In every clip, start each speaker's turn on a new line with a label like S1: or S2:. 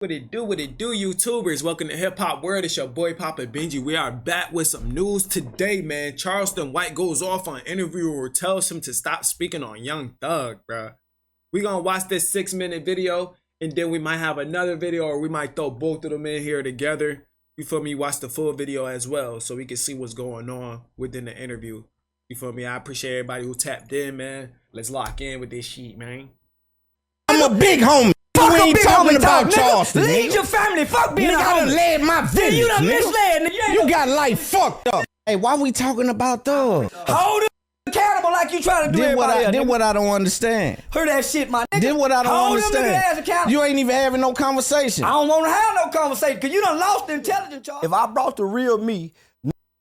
S1: What it do, YouTubers? Welcome to Hip Hop World. It's your boy Poppa Benji. We are back with some news today, man. Charleston White goes off on interviewer, tells him to stop speaking on Young Thug, bruh. We gonna watch this 6-minute video, and then we might have another video, or we might throw both of them in here together. You feel me? Watch the full video as well, so we can see what's going on within the interview. You feel me? I appreciate everybody who tapped in, man. Let's lock in with this shit, man.
S2: I'm a big homie.
S3: Fuck
S2: you ain't talking about Charleston.
S3: Lead your family. Fuck being a homie.
S2: I done led my village.
S3: You done misled, nigga.
S2: You got life fucked up. Hey, why we talking about Thug?
S3: Hold it accountable like you trying to do everybody else.
S2: Then what I don't understand.
S3: Hear that shit, my nigga.
S2: Then what I don't understand.
S3: Hold them niggas ass accountable.
S2: You ain't even having no conversation.
S3: I don't want to have no conversation because you done lost the intelligence, Charles. If I brought the real me,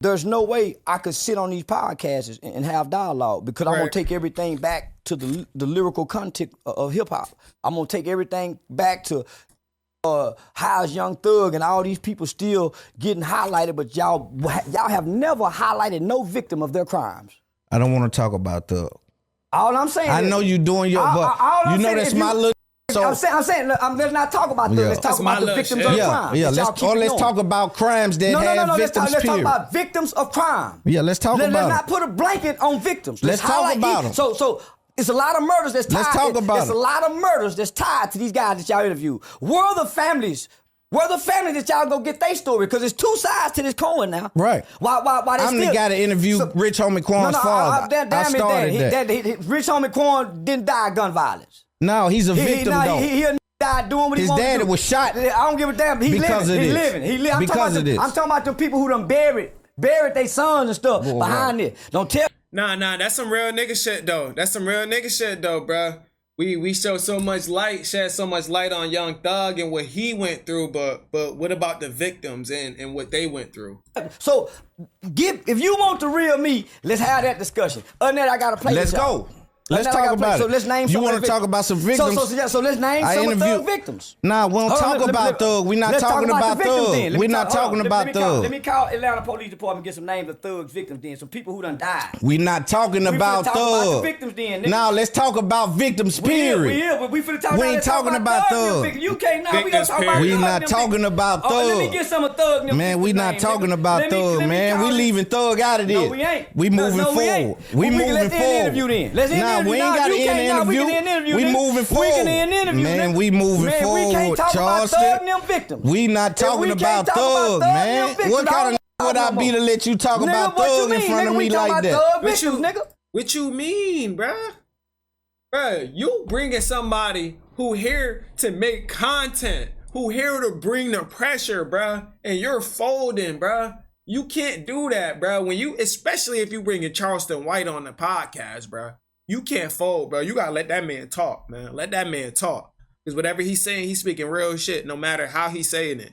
S3: there's no way I could sit on these podcasts and have dialogue because I'm going to take everything back to the lyrical content of hip-hop. I'm going to take everything back to how's Young Thug and all these people still getting highlighted, but y'all have never highlighted no victim of their crimes.
S2: I don't want to talk about Thug.
S3: All I'm saying
S2: I know you doing your, but you know that's my little... So,
S3: I'm saying, let's not talk about this. Let's talk about the victims of crime.
S2: Yeah, let's talk about crimes that have victims,
S3: let's talk about victims of crime.
S2: Yeah, let's talk about
S3: Let's not put a blanket on victims.
S2: Let's talk about them.
S3: So it's a lot of murders that's tied.
S2: Let's talk about
S3: It's a lot of murders that's tied to these guys that y'all interview. Where are the families? Where are the families that y'all go get their story? Because there's two sides to this coin now.
S2: Right.
S3: Why
S2: I'm the guy that interviewed Rich Homie Quan's father. I started that.
S3: Rich Homie Quan didn't die of gun violence.
S2: No, he's a victim though.
S3: He died doing what he wanted to do.
S2: His dad was shot.
S3: I don't give a damn. He living. I'm talking about the people who done buried their sons and stuff behind it. Don't tell.
S1: Nah, that's some real nigga shit though. That's some real nigga shit though, bruh. We show so much light, shed so much light on Young Thug and what he went through, but what about the victims and what they went through?
S3: So if you want the real me, let's have that discussion. Other than that, I gotta play.
S2: Let's go. Let's talk about it.
S3: So let's name.
S2: You want to talk about some victims?
S3: So let's name some of Thug victims.
S2: Nah, we don't talk about Thug. We're not talking about Thug. We're not talking about Thug.
S3: Let me call Atlanta Police Department and get some names of Thug's victims then. Some people who done died.
S2: We're not talking about Thug.
S3: About the victims then.
S2: Now let's talk about victims. Period.
S3: But we finna talk.
S2: We ain't talking about Thug.
S3: You can't now. We gotta talk about.
S2: We not talking about Thug.
S3: Let me get some of Thug.
S2: Man, we not talking about Thug, man. We leaving Thug out of this.
S3: No, we ain't.
S2: We moving forward. We moving forward.
S3: Let's end the interview.
S2: We ain't got to end the interview. We moving forward.
S3: We can end the interview.
S2: Man, we moving forward,
S3: we can't talk
S2: Charleston.
S3: about Thug and them victims.
S2: We not talking about Thug, man. What kind of would I be to let you talk about Thug in front of me like that?
S1: What you mean, bruh? Bruh, you bringing somebody who here to make content, who here to bring the pressure, bruh, and you're folding, bruh. You can't do that, bruh. Especially if you bringing Charleston White on the podcast, bruh. You can't fold, bro. You gotta let that man talk, man. Let that man talk. Because whatever he's saying, he's speaking real shit, no matter how he's saying it.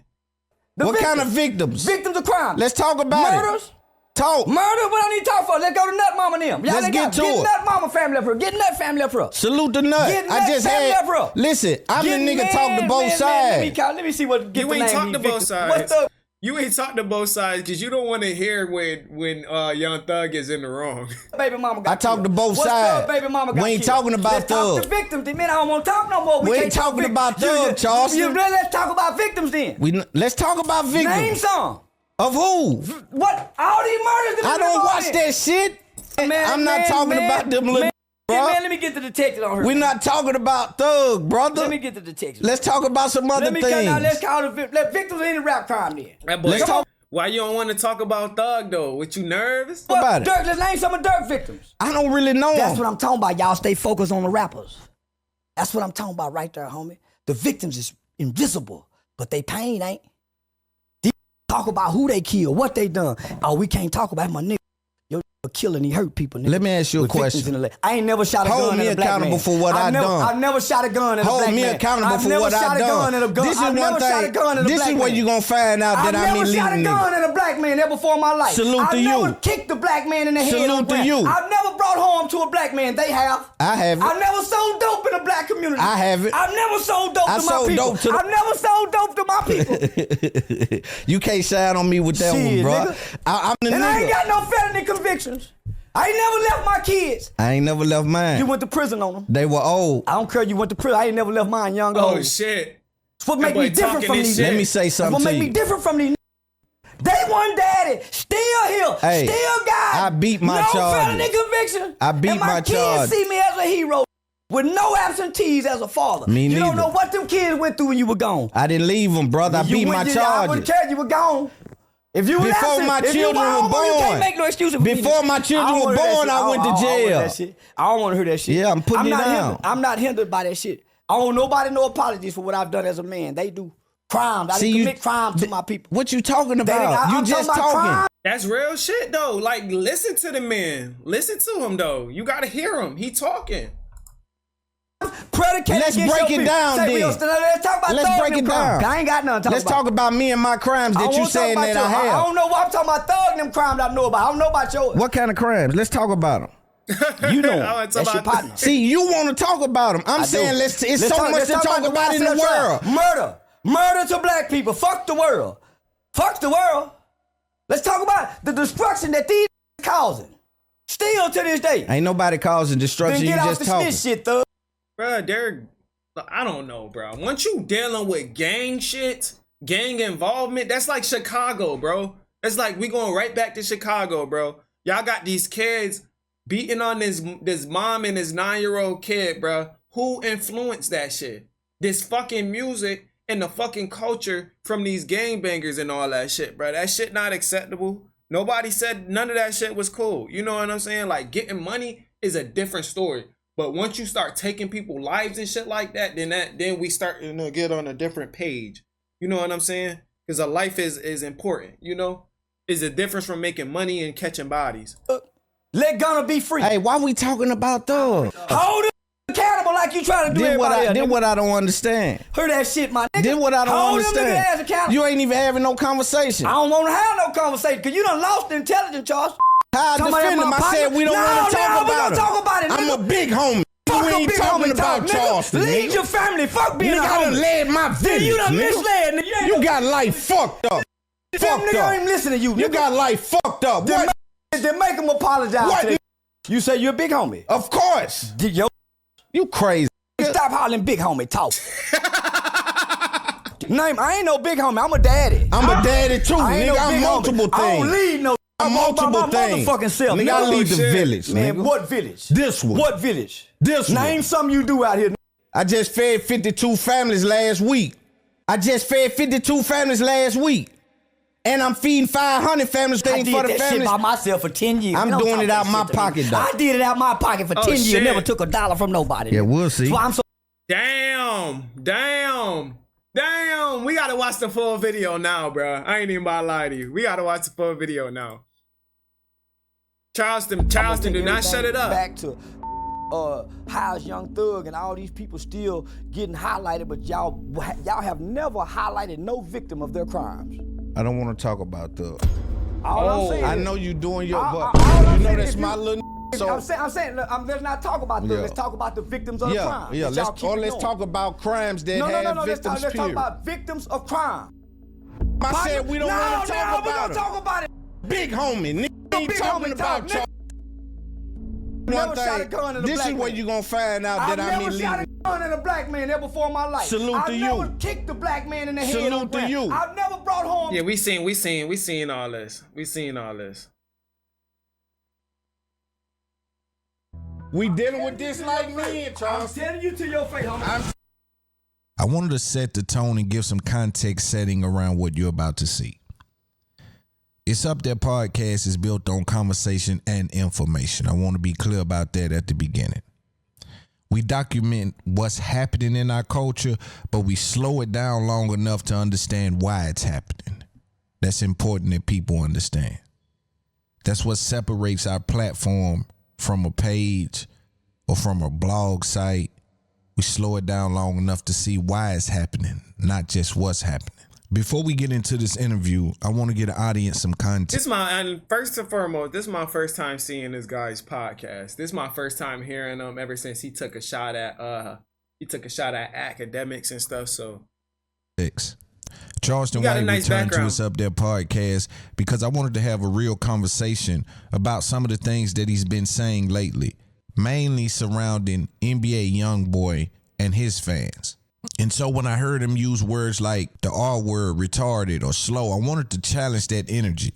S2: What kind of victims?
S3: Victims of crime.
S2: Let's talk about
S3: murders.
S2: Talk.
S3: Murder, what I need to talk for? Let's go to Nut Mama and them.
S2: Let's get to it.
S3: Get Nut Mama family up here. Get Nut family up here.
S2: Salute the Nut.
S3: Get Nut family up here.
S2: Listen, I'm the nigga talk to both sides.
S3: Let me see what
S1: you ain't talk to both sides. You ain't talk to both sides because you don't want to hear when Young Thug is in the wrong.
S3: Baby mama got
S2: I talk to both sides.
S3: Baby mama got
S2: we ain't talking about
S3: Let's
S2: Thug.
S3: talk to victims. Man, I don't want to talk no more.
S2: We ain't talking about Thug, Charleston.
S3: Let's talk about victims then.
S2: Let's talk about victims.
S3: Name some.
S2: Of who?
S3: What? All these murders.
S2: I don't watch that shit. I'm not talking about them little.
S3: Man, let me get the detective on her.
S2: We're not talking about Thug, brother.
S3: Let me get the detective.
S2: Let's talk about some other things.
S3: Let's call the victims of any rap crime then.
S1: Let's talk. Why you don't want to talk about Thug though? What, you nervous?
S3: About it? Let's name some of Dirk victims.
S2: I don't really know.
S3: That's what I'm talking about. Y'all stay focused on the rappers. That's what I'm talking about right there, homie. The victims is invisible, but they pain ain't. These talk about who they killed, what they done. Oh, we can't talk about my nigga. Killing, he hurt people. Nigga.
S2: Let me ask you a question.
S3: I ain't never shot a gun at a black man.
S2: Hold me accountable for what I done.
S3: I never shot a gun at a black man.
S2: Hold me accountable for what I done. This is one thing. This is where you gonna find out that I'm illegal.
S3: I never shot a gun at a black man ever before in my life.
S2: Salute to you.
S3: I never kicked a black man in the head.
S2: Salute to you.
S3: I've never brought harm to a black man. They have.
S2: I haven't.
S3: I never sold dope in the black community.
S2: I haven't.
S3: I've never sold dope to my people. I've never sold dope to my people.
S2: You can't shine on me with that one, bro. I'm the nigga.
S3: And I ain't got no felony convictions. I ain't never left my kids.
S2: I ain't never left mine.
S3: You went to prison on them.
S2: They were old.
S3: I don't care you went to prison. I ain't never left mine young.
S1: Oh, shit.
S3: It's what make me different from these.
S2: Let me say something
S3: What
S2: to
S3: make
S2: you.
S3: me different from these. Day one daddy, still here,
S2: Hey,
S3: still got.
S2: I beat my
S3: no
S2: charges.
S3: felony conviction.
S2: I beat
S3: and
S2: my
S3: kids
S2: charges.
S3: see me as a hero with no absentees as a father.
S2: Me
S3: you don't
S2: neither.
S3: know what them kids went through when you were gone.
S2: I didn't leave them, brother. I beat my
S3: I
S2: charges.
S3: wouldn't care you were gone. If you were
S2: Before
S3: absent,
S2: my
S3: if you
S2: children were
S3: home, you can't
S2: born.
S3: make no excuses for me.
S2: Before my children were born, I went to jail.
S3: I don't want to hear that shit.
S2: Yeah, I'm putting it down.
S3: I'm not hindered by that shit. I don't nobody no apologies for what I've done as a man. They do crimes. I didn't commit crimes to my people.
S2: What you talking about? You just talking.
S1: That's real shit though. Like, listen to the man. Listen to him though. You gotta hear him. He talking.
S2: Let's break it down then.
S3: Let's talk about
S2: Let's break it down.
S3: I ain't got nothing to talk about.
S2: Let's talk about me and my crimes that you saying that I have.
S3: I don't know what I'm talking about. Thugging them crimes I know about. I don't know about yours.
S2: What kind of crimes? Let's talk about them.
S3: You know, that's your partner.
S2: See, you want to talk about them. I'm saying it's so much to talk about in the world.
S3: Murder to black people. Fuck the world. Fuck the world. Let's talk about the destruction that these causing. Still to this day.
S2: Ain't nobody causing destruction.
S3: Then
S2: You
S3: get
S2: just
S3: off
S2: talking.
S3: the snitch shit, thug.
S1: Bruh, Derek, I don't know, bro. Once you dealing with gang shit, gang involvement, that's like Chicago, bro. It's like we going right back to Chicago, bro. Y'all got these kids beating on this mom and this 9-year-old kid, bro. Who influenced that shit? This fucking music and the fucking culture from these gangbangers and all that shit, bro. That shit not acceptable. Nobody said none of that shit was cool. You know what I'm saying? Like, getting money is a different story. But once you start taking people's lives and shit like that, then we start to get on a different page. You know what I'm saying? Because a life is important, you know? Is a difference from making money and catching bodies.
S3: Let Gunna be free.
S2: Hey, why we talking about thug?
S3: Hold him accountable like you trying to do everybody else.
S2: Then what I don't understand.
S3: Hear that shit, my nigga.
S2: Then what I don't understand.
S3: Hold them niggas accountable.
S2: You ain't even having no conversation.
S3: I don't want to have no conversation because you done lost the intelligence, Charles.
S2: How I defend him? I said we don't want to talk about it. I'm a big homie.
S3: Fuck
S2: we ain't talking about Charleston.
S3: Lead your family. Fuck being a homie.
S2: I done led my village.
S3: You done misled, nigga.
S2: You got life fucked up.
S3: Them nigga ain't even listening to you.
S2: You got life fucked up.
S3: Then make them apologize.
S2: What?
S3: You say you're a big homie.
S2: Of course. You crazy.
S3: Stop hollering big homie talk. I ain't no big homie. I'm a daddy.
S2: I'm a daddy too, nigga. I'm multiple things.
S3: I don't lead no.
S2: I'm multiple things.
S3: Motherfucking self.
S2: Nigga, I lead the village,
S3: man.
S2: Nigga.
S3: What village?
S2: This one.
S3: What village?
S2: This one.
S3: Name something you do out here.
S2: I just fed 52 families last week. And I'm feeding 500 families things for the families.
S3: I did that shit by myself for 10 years.
S2: I'm doing it out my pocket, though.
S3: I did it out my pocket for 10 years.
S1: Shit.
S3: Never took a dollar from nobody.
S2: Yeah, we'll see.
S3: So I'm so
S1: Damn. We gotta watch the full video now, bro. I ain't even about to lie to you. We gotta watch the full video now. Charleston, do not shut it up.
S3: Back to How's Young Thug and all these people still getting highlighted, but y'all have never highlighted no victim of their crimes.
S2: I don't want to talk about Thug.
S3: I'm saying,
S2: I know you doing your butt.
S3: you
S2: know that's my little. So
S3: I'm saying, let's not talk about Thug.
S2: Yeah.
S3: Let's talk about the victims of the crime.
S2: Yeah, let's talk about crimes that have victims.
S3: Let's talk about victims of crime.
S2: I said we don't want to talk about
S3: we don't talk about it.
S2: Big homie, nigga ain't talking about Charles.
S3: Never shot a gun in a black man.
S2: This is where you gonna find out that I'm illegal.
S3: I've never shot a gun in a black man ever before in my life.
S2: Salute to you.
S3: I've never kicked a black man in the head.
S2: Salute to you.
S3: I've never brought home.
S1: Yeah, we seen all this.
S2: We dealing with this like men, Charles.
S3: I'm telling you to your face, homie.
S4: I wanted to set the tone and give some context setting around what you're about to see. It's Up There podcast is built on conversation and information. I want to be clear about that at the beginning. We document what's happening in our culture, but we slow it down long enough to understand why it's happening. That's important that people understand. That's what separates our platform from a page or from a blog site. We slow it down long enough to see why it's happening, not just what's happening. Before we get into this interview, I want to get an audience some context.
S1: First and foremost, this is my first time seeing this guy's podcast. This is my first time hearing him ever since he took a shot at academics and stuff. So
S4: Charleston White returned to us Up There podcast because I wanted to have a real conversation about some of the things that he's been saying lately, mainly surrounding NBA YoungBoy and his fans. And so when I heard him use words like the R word, retarded, or slow, I wanted to challenge that energy.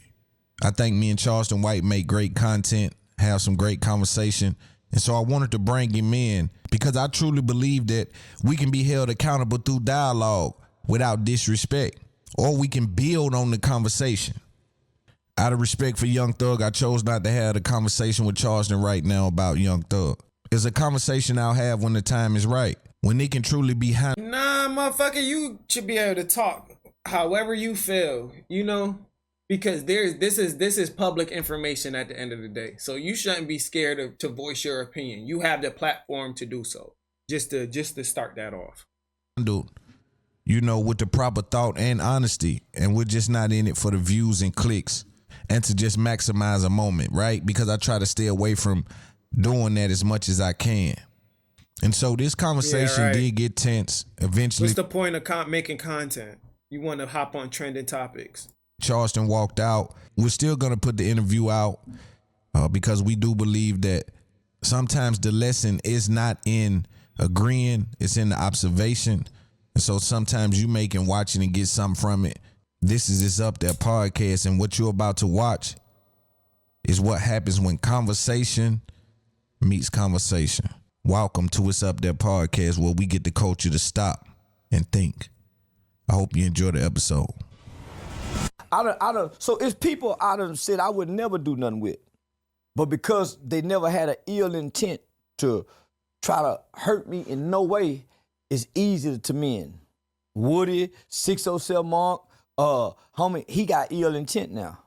S4: I think me and Charleston White make great content, have some great conversation. And so I wanted to bring him in because I truly believe that we can be held accountable through dialogue without disrespect, or we can build on the conversation. Out of respect for Young Thug, I chose not to have a conversation with Charleston right now about Young Thug. It's a conversation I'll have when the time is right, when it can truly be handled.
S1: Nah, motherfucker, you should be able to talk however you feel, you know? Because this is public information at the end of the day. So you shouldn't be scared to voice your opinion. You have the platform to do so. Just to start that off.
S4: You know, with the proper thought and honesty. And we're just not in it for the views and clicks and to just maximize a moment, right? Because I try to stay away from doing that as much as I can. And so this conversation did get tense eventually.
S1: What's the point of making content? You want to hop on trending topics.
S4: Charleston walked out. We're still going to put the interview out because we do believe that sometimes the lesson is not in agreeing, it's in the observation. And so sometimes you make and watch it and get something from it. This is It's Up There podcast, and what you're about to watch is what happens when conversation meets conversation. Welcome to It's Up There podcast, where we get the culture to stop and think. I hope you enjoy the episode.
S3: So it's people I done said I would never do nothing with. But because they never had an ill intent to try to hurt me in no way, it's easy to mend. Woody, 607 Monk, homie, he got ill intent now.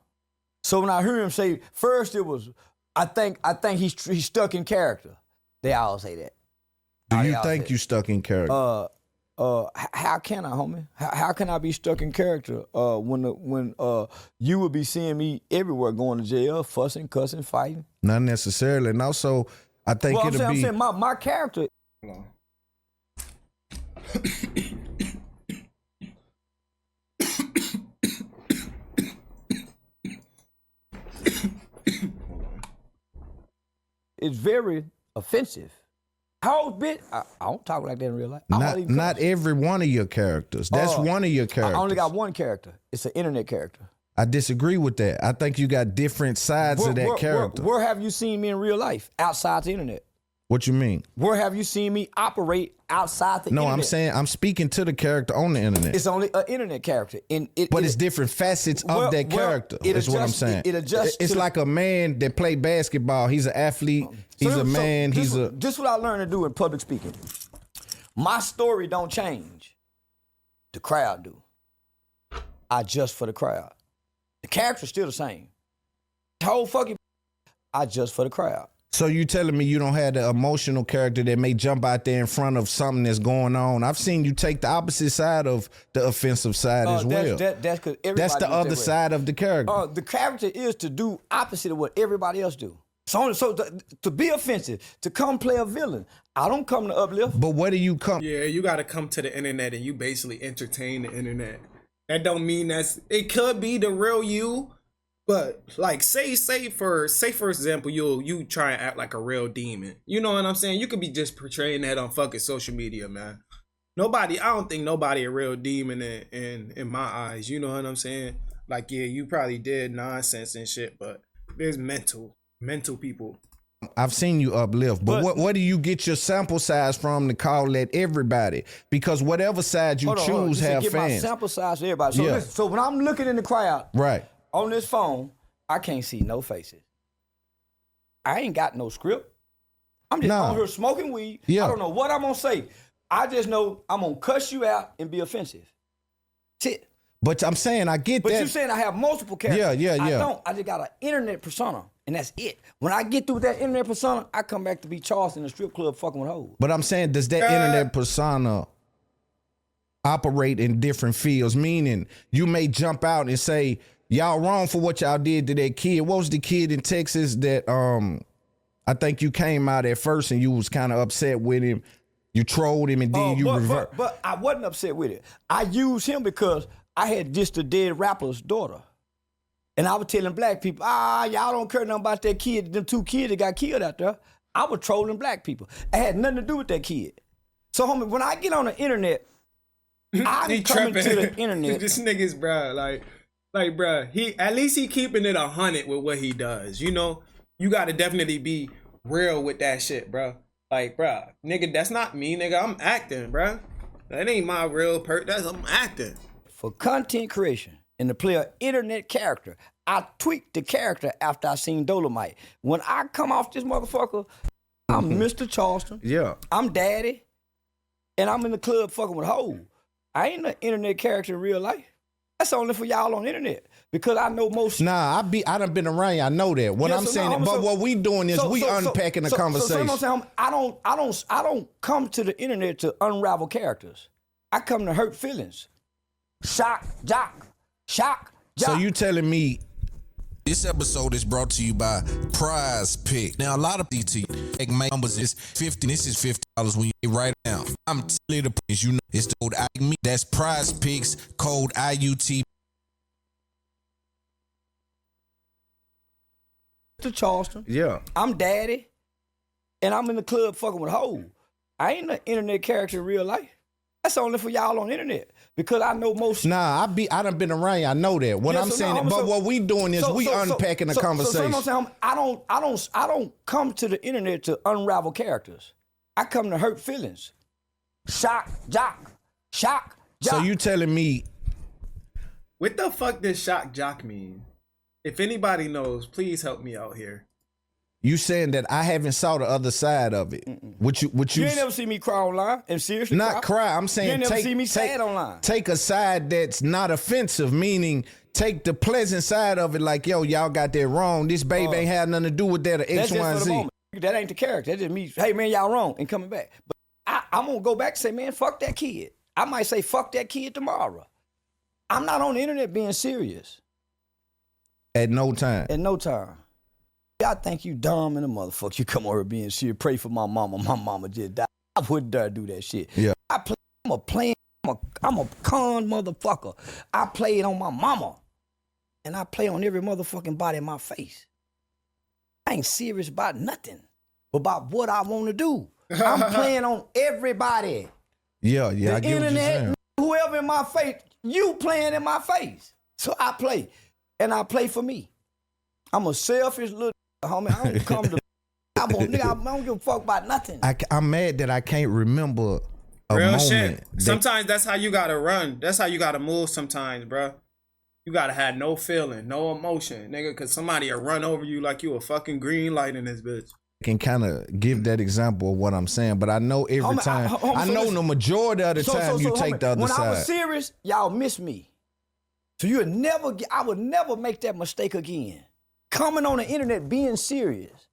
S3: So when I heard him say, first it was, I think he's stuck in character. They all say that.
S2: Do you think you stuck in character?
S3: How can I, homie? How can I be stuck in character when you would be seeing me everywhere going to jail, fussing, cussing, fighting?
S2: Not necessarily. And also, I think I'm saying
S3: my character. It's very offensive. How bit? I don't talk like that in real life.
S2: Not every one of your characters. That's one of your characters.
S3: I only got one character. It's an internet character.
S2: I disagree with that. I think you got different sides of that character.
S3: Where have you seen me in real life outside the internet?
S2: What you mean?
S3: Where have you seen me operate outside the internet?
S2: No, I'm saying I'm speaking to the character on the internet.
S3: It's only an internet character.
S2: But it's different facets of that character. That's what I'm saying.
S3: It adjusts.
S2: It's like a man that played basketball. He's an athlete. He's a man.
S3: This what I learned to do in public speaking. My story don't change. The crowd do. I adjust for the crowd. The character's still the same. The whole fucking I adjust for the crowd.
S2: So you telling me you don't have the emotional character that may jump out there in front of something that's going on? I've seen you take the opposite side of the offensive side as well. That's the other side of the character.
S3: The character is to do opposite of what everybody else do. So to be offensive, to come play a villain, I don't come to uplift.
S2: But where do you come?
S1: Yeah, you got to come to the internet and you basically entertain the internet. That don't mean it could be the real you. But like say for example, you try and act like a real demon. You know what I'm saying? You could be just portraying that on fucking social media, man. I don't think nobody a real demon in my eyes. You know what I'm saying? Like, yeah, you probably did nonsense and shit, but there's mental people.
S2: I've seen you uplift, but where do you get your sample size from to call that everybody? Because whatever side you choose have fans.
S3: My sample size to everybody. So, so when I'm looking in the crowd,
S2: right,
S3: on this phone, I can't see no faces. I ain't got no script. I'm just on here smoking weed. Yeah. I don't know what I'm gonna say. I just know I'm gonna cuss you out and be offensive. That's it.
S2: But I'm saying I get that.
S3: But you're saying I have multiple characters.
S2: Yeah.
S3: I don't. I just got an internet persona, and that's it. When I get through that internet persona, I come back to be Charleston in the strip club fucking with hoes.
S2: But I'm saying, does that internet persona operate in different fields? Meaning, you may jump out and say, y'all wrong for what y'all did to that kid. What was the kid in Texas that I think you came out at first and you was kind of upset with him? You trolled him and then revert.
S3: But I wasn't upset with it. I used him because I had just a dead rapper's daughter. And I was telling black people, y'all don't care nothing about that kid, them two kids that got killed out there. I was trolling black people. It had nothing to do with that kid. So, homie, when I get on the internet, I'm coming to the internet.
S1: This nigga's, bro, like, bro, he at least he keeping it 100 with what he does. You know, you got to definitely be real with that shit, bro. Like, bro, nigga, that's not me, nigga. I'm acting, bro. That ain't my real That's I'm acting.
S3: For content creation and to play an internet character, I tweaked the character after I seen Dolomite. When I come off this motherfucker, I'm Mr. Charleston.
S2: Yeah.
S3: I'm daddy. And I'm in the club fucking with hoes. I ain't an internet character in real life. That's only for y'all on the internet. Because I know most.
S2: Nah, I done been around. I know that. What I'm saying, but what we doing is we unpacking the conversation.
S3: So I don't come to the internet to unravel characters. I come to hurt feelings. Shock, jock.
S4: So you telling me this episode is brought to you by Prize Pick. Now a lot of DT my numbers is 50. This is $50 when you write it down. I'm telling you the price. You know it's the code me. That's Prize Picks code IUT.
S3: To Charleston.
S2: Yeah.
S3: I'm daddy. And I'm in the club fucking with hoes. I ain't an internet character in real life. That's only for y'all on the internet. Because I know most.
S2: Nah, I done been around. I know that. What I'm saying, but what we doing is we unpacking the conversation.
S3: So I don't come to the internet to unravel characters. I come to hurt feelings. Shock, jock.
S2: So you telling me?
S1: What the fuck does shock jock mean? If anybody knows, please help me out here.
S2: You saying that I haven't saw the other side of it? What you
S3: ain't never see me cry online and seriously
S2: not cry. I'm saying
S3: you ain't never see me sad online.
S2: Take a side that's not offensive, meaning take the pleasant side of it. Like, yo, y'all got that wrong. This baby ain't had nothing to do with that or X, Y, and Z.
S3: That ain't the character. That just me. Hey man, y'all wrong and coming back. But I'm gonna go back and say, man, fuck that kid. I might say fuck that kid tomorrow. I'm not on the internet being serious.
S2: At no time.
S3: At no time. I think you dumb and a motherfucker. You come over being serious. Pray for my mama. My mama just died. I wouldn't dare do that shit.
S2: Yeah.
S3: I'm a con motherfucker. I played on my mama. And I play on every motherfucking body in my face. I ain't serious about nothing. About what I want to do. I'm playing on everybody.
S2: Yeah, I
S3: the
S2: get
S3: internet,
S2: what you're saying.
S3: Whoever in my face, you playing in my face. So I play. And I play for me. I'm a selfish little homie. I don't come to I don't give a fuck about nothing.
S2: I'm mad that I can't remember a
S1: Real
S2: moment.
S1: shit. Sometimes that's how you gotta run. That's how you gotta move sometimes, bro. You gotta have no feeling, no emotion, nigga, cause somebody will run over you like you a fucking green light in this bitch.
S2: Can kind of give that example of what I'm saying, but I know every time, I know the majority of the time you take the other side.
S3: When I was serious, y'all miss me. So I would never make that mistake again. Coming on the internet being serious.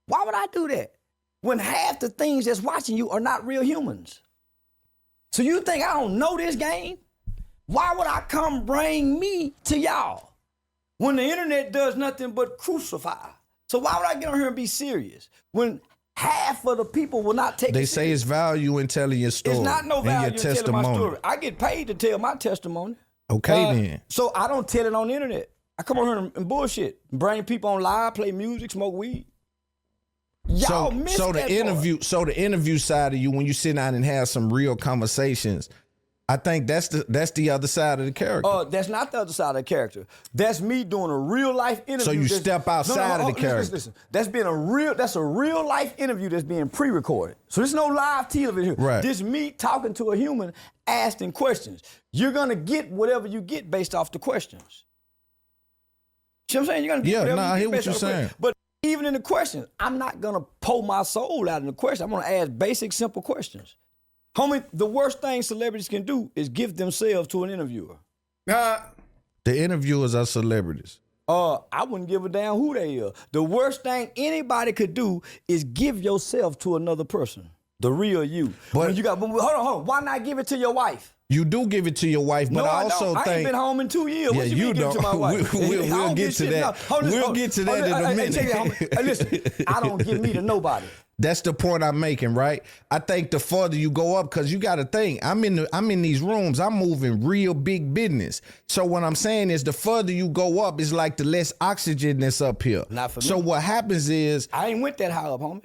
S3: Why would I do that? When half the things that's watching you are not real humans. So you think I don't know this game? Why would I come bring me to y'all? When the internet does nothing but crucify. So why would I get on here and be serious? When half of the people will not take it serious.
S2: They say it's value in telling your story.
S3: It's not no value in telling my
S2: testimony.
S3: story. I get paid to tell my testimony.
S2: Okay then.
S3: So I don't tell it on the internet. I come on here and bullshit, bring people on live, play music, smoke weed. Y'all miss that part.
S2: So the interview side of you, when you sit down and have some real conversations, I think that's the other side of the character.
S3: That's not the other side of the character. That's me doing a real life interview.
S2: So you step outside of the character.
S3: Listen. That's a real life interview that's being pre-recorded. So there's no live television.
S2: Right.
S3: This me talking to a human, asking questions. You're gonna get whatever you get based off the questions. See what I'm saying? You're gonna get whatever
S2: I
S3: you
S2: hear
S3: get based
S2: what you're
S3: off the
S2: saying.
S3: questions. But even in the questions, I'm not gonna pour my soul out in the question. I'm gonna ask basic, simple questions. Homie, the worst thing celebrities can do is give themselves to an interviewer.
S2: The interviewers are celebrities.
S3: I wouldn't give a damn who they are. The worst thing anybody could do is give yourself to another person. The real you. But hold on. Why not give it to your wife?
S2: You do give it to your wife, but I also think...
S3: I ain't been home in 2 years.
S2: Yeah,
S3: What you mean give it to my wife?
S2: We'll get to that. We'll get to that in a minute.
S3: Listen, I don't give me to nobody.
S2: That's the point I'm making, right? I think the further you go up, because you got to think, I'm in these rooms, I'm moving real big business. So what I'm saying is the further you go up, it's like the less oxygen that's up here.
S3: Not for me.
S2: So what happens is...
S3: I ain't went that high up, homie.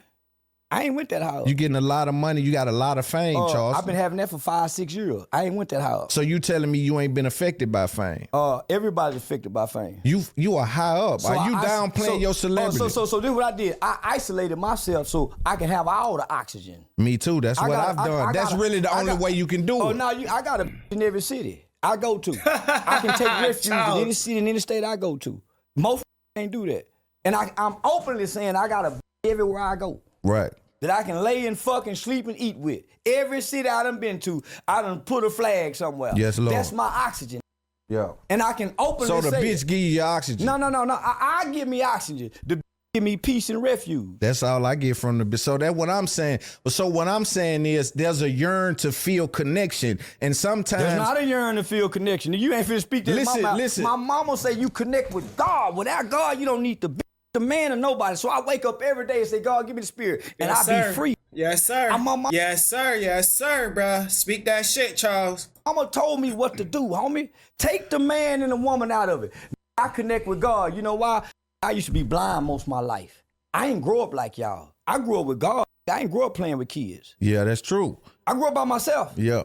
S3: I ain't went that high up.
S2: You getting a lot of money. You got a lot of fame, Charles.
S3: I've been having that for 5-6 years. I ain't went that high up.
S2: So you telling me you ain't been affected by fame?
S3: Everybody's affected by fame.
S2: You are high up.
S3: So
S2: are you downplaying your celebrity?
S3: So this is what I did. I isolated myself so I can have all the oxygen.
S2: Me too. That's what I've done. That's really the only way you can do it.
S3: Oh, no, I got a in every city I go to. I can take refuge in any city, in any state I go to. Most ain't do that. And I'm openly saying I got a everywhere I go.
S2: Right.
S3: That I can lay and fucking sleep and eat with. Every city I done been to, I done put a flag somewhere.
S2: Yes, Lord.
S3: That's my oxygen.
S2: Yeah.
S3: And I can openly say
S2: So the bitch give you your oxygen.
S3: No. I give me oxygen. The bitch give me peace and refuge.
S2: That's all I get from the bitch. So that's what I'm saying. So what I'm saying is there's a yearn to feel connection. And sometimes
S3: There's not a yearn to feel connection. You ain't finna speak that.
S2: Listen.
S3: My mama say you connect with God. Without God, you don't need the man or nobody. So I wake up every day and say, God, give me the spirit. And
S1: Yes,
S3: I
S1: sir.
S3: be free.
S1: Yes, sir.
S3: I'm on my-
S1: Yes, sir. Yes, sir, bruh. Speak that shit, Charles.
S3: Mama told me what to do, homie. Take the man and the woman out of it. I connect with God. You know why? I used to be blind most of my life. I ain't grow up like y'all. I grew up with God. I ain't grow up playing with kids.
S2: Yeah, that's true.
S3: I grew up by myself.
S2: Yeah.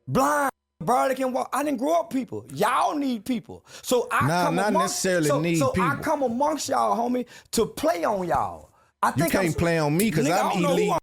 S3: Blind, barely can walk. I didn't grow up people. Y'all need people. So I
S2: Nah,
S3: come
S2: not
S3: amongst,
S2: necessarily
S3: so,
S2: need
S3: so I
S2: people.
S3: come amongst y'all, homie, to play on y'all. I
S2: You
S3: think
S2: can't play on me because
S3: Nigga, I
S2: I'm
S3: don't know who
S2: elite.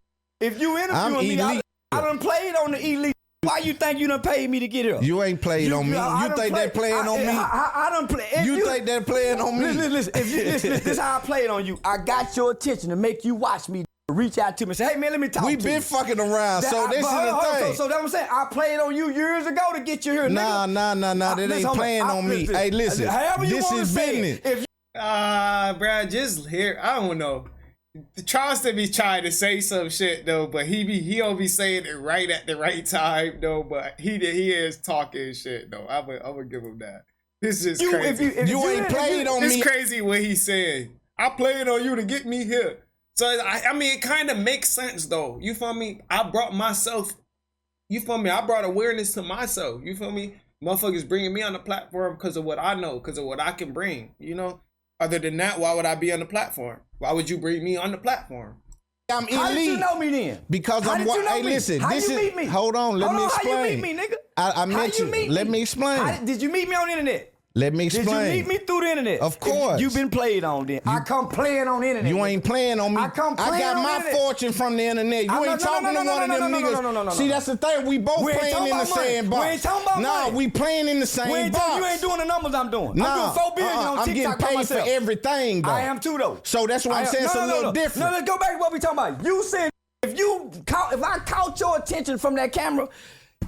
S3: If you
S2: I'm
S3: interviewing me,
S2: elite.
S3: I done played on the elite. Why you think you done paid me to get here?
S2: You ain't played on me.
S3: I
S2: You
S3: done
S2: think they playing on me?
S3: I done play.
S2: You think they're playing on me?
S3: Listen, this is how I played on you. I got your attention to make you watch me. Reach out to me and say, hey man, let me talk to you.
S2: We been fucking around, so this is the thing.
S3: So that's what I'm saying. I played on you years ago to get you here,
S2: Nah,
S3: nigga.
S2: that ain't playing on me. Hey, listen,
S3: However you
S2: this
S3: wanna
S2: is
S3: say
S2: business.
S3: it. If you
S1: Bruh, just here. I don't know. Charleston be trying to say some shit though, but he'll be saying it right at the right time though. But he is talking shit though. I'm gonna give him that. This is crazy.
S3: if
S2: You ain't played on
S1: It's
S2: me.
S1: crazy what he's saying. I played on you to get me here. So I mean, it kind of makes sense though. You feel me? I brought myself. You feel me? I brought awareness to myself. You feel me? Motherfuckers bringing me on the platform because of what I know, because of what I can bring. You know. Other than that, why would I be on the platform? Why would you bring me on the platform?
S2: I'm elite.
S3: How did you know me then?
S2: Because
S3: How
S2: I'm
S3: did you know
S2: Hey,
S3: me?
S2: listen.
S3: How
S2: This
S3: you
S2: is.
S3: meet me?
S2: Hold on. Let me explain.
S3: How you meet me, nigga?
S2: I met you. Let me explain.
S3: Did you meet me on the internet?
S2: Let me explain.
S3: Did you meet me through the internet?
S2: Of course.
S3: You been played on then. I come playing on the internet.
S2: You ain't playing on me.
S3: I come playing
S2: got
S3: on
S2: my
S3: the internet.
S2: fortune from the internet. You ain't talking to one of them niggas. See, that's the thing. We both
S3: We ain't
S2: playing
S3: talking
S2: in the
S3: about money.
S2: same box.
S3: We ain't talking about
S2: Nah,
S3: money.
S2: we playing in the same box.
S3: You ain't doing the numbers I'm doing.
S2: Nah,
S3: I'm doing 4 billion on
S2: I'm
S3: TikTok
S2: getting
S3: by
S2: paid
S3: myself.
S2: for everything, though.
S3: I am too, though.
S2: So that's what I'm saying. It's a little different.
S3: No, let's go back to what we talking about. You said if I caught your attention from that camera,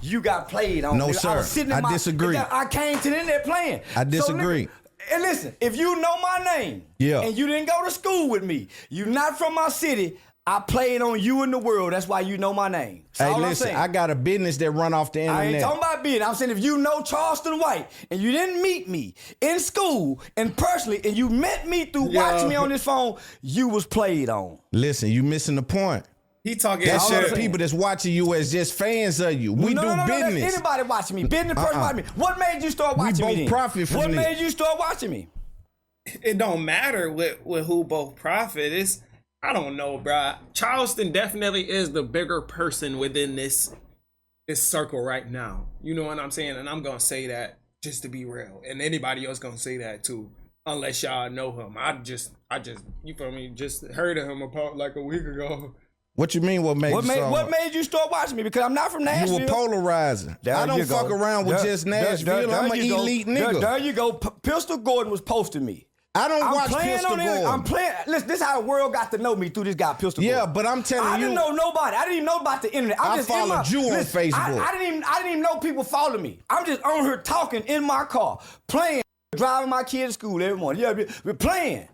S3: you got played on.
S2: No,
S3: nigga.
S2: sir.
S3: I was sitting in
S2: I disagree.
S3: I came to the internet playing.
S2: I disagree.
S3: So, nigga, and listen, if you know my name,
S2: Yeah.
S3: and you didn't go to school with me, you not from my city, I played on you in the world. That's why you know my name. That's
S2: Hey,
S3: all I'm
S2: listen,
S3: saying.
S2: I got a business that run off the internet.
S3: I ain't talking about being. I'm saying if you know Charleston White and you didn't meet me in school and personally, and you met me through watching me on this phone, you was played on.
S2: Listen, you missing the point.
S1: He talking
S2: That's
S1: shit.
S2: all the people that's watching you as just fans of you. We do business.
S3: That's anybody watching me. Business person watching me. What made you start watching me?
S2: both
S3: then?
S2: profit from
S3: What
S2: this.
S3: made you start watching me?
S1: It don't matter with who both profit is. I don't know, bruh. Charleston definitely is the bigger person within this circle right now. You know what I'm saying? And I'm gonna say that just to be real. And anybody else gonna say that too. Unless y'all know him. I just you feel me, just heard of him about like a week ago.
S2: What you mean? What made
S3: you start watching me? Because I'm not from Nashville.
S2: You were polarizing.
S3: There
S2: I don't
S3: you go.
S2: fuck around with just Nashville. I'm an elite nigga.
S3: There you go. Pistol Gordon was posting me.
S2: I don't watch
S3: playing
S2: Pistol
S3: on it.
S2: Gordon.
S3: I'm playing. Listen, this is how the world got to know me through this guy, Pistol Gordon.
S2: Yeah, but I'm telling
S3: I
S2: you,
S3: didn't know nobody. I didn't even know about the internet.
S2: I followed you on Facebook.
S3: I didn't even know people follow me. I'm just on here talking in my car, playing, driving my kid to school every morning. Yeah, we're playing.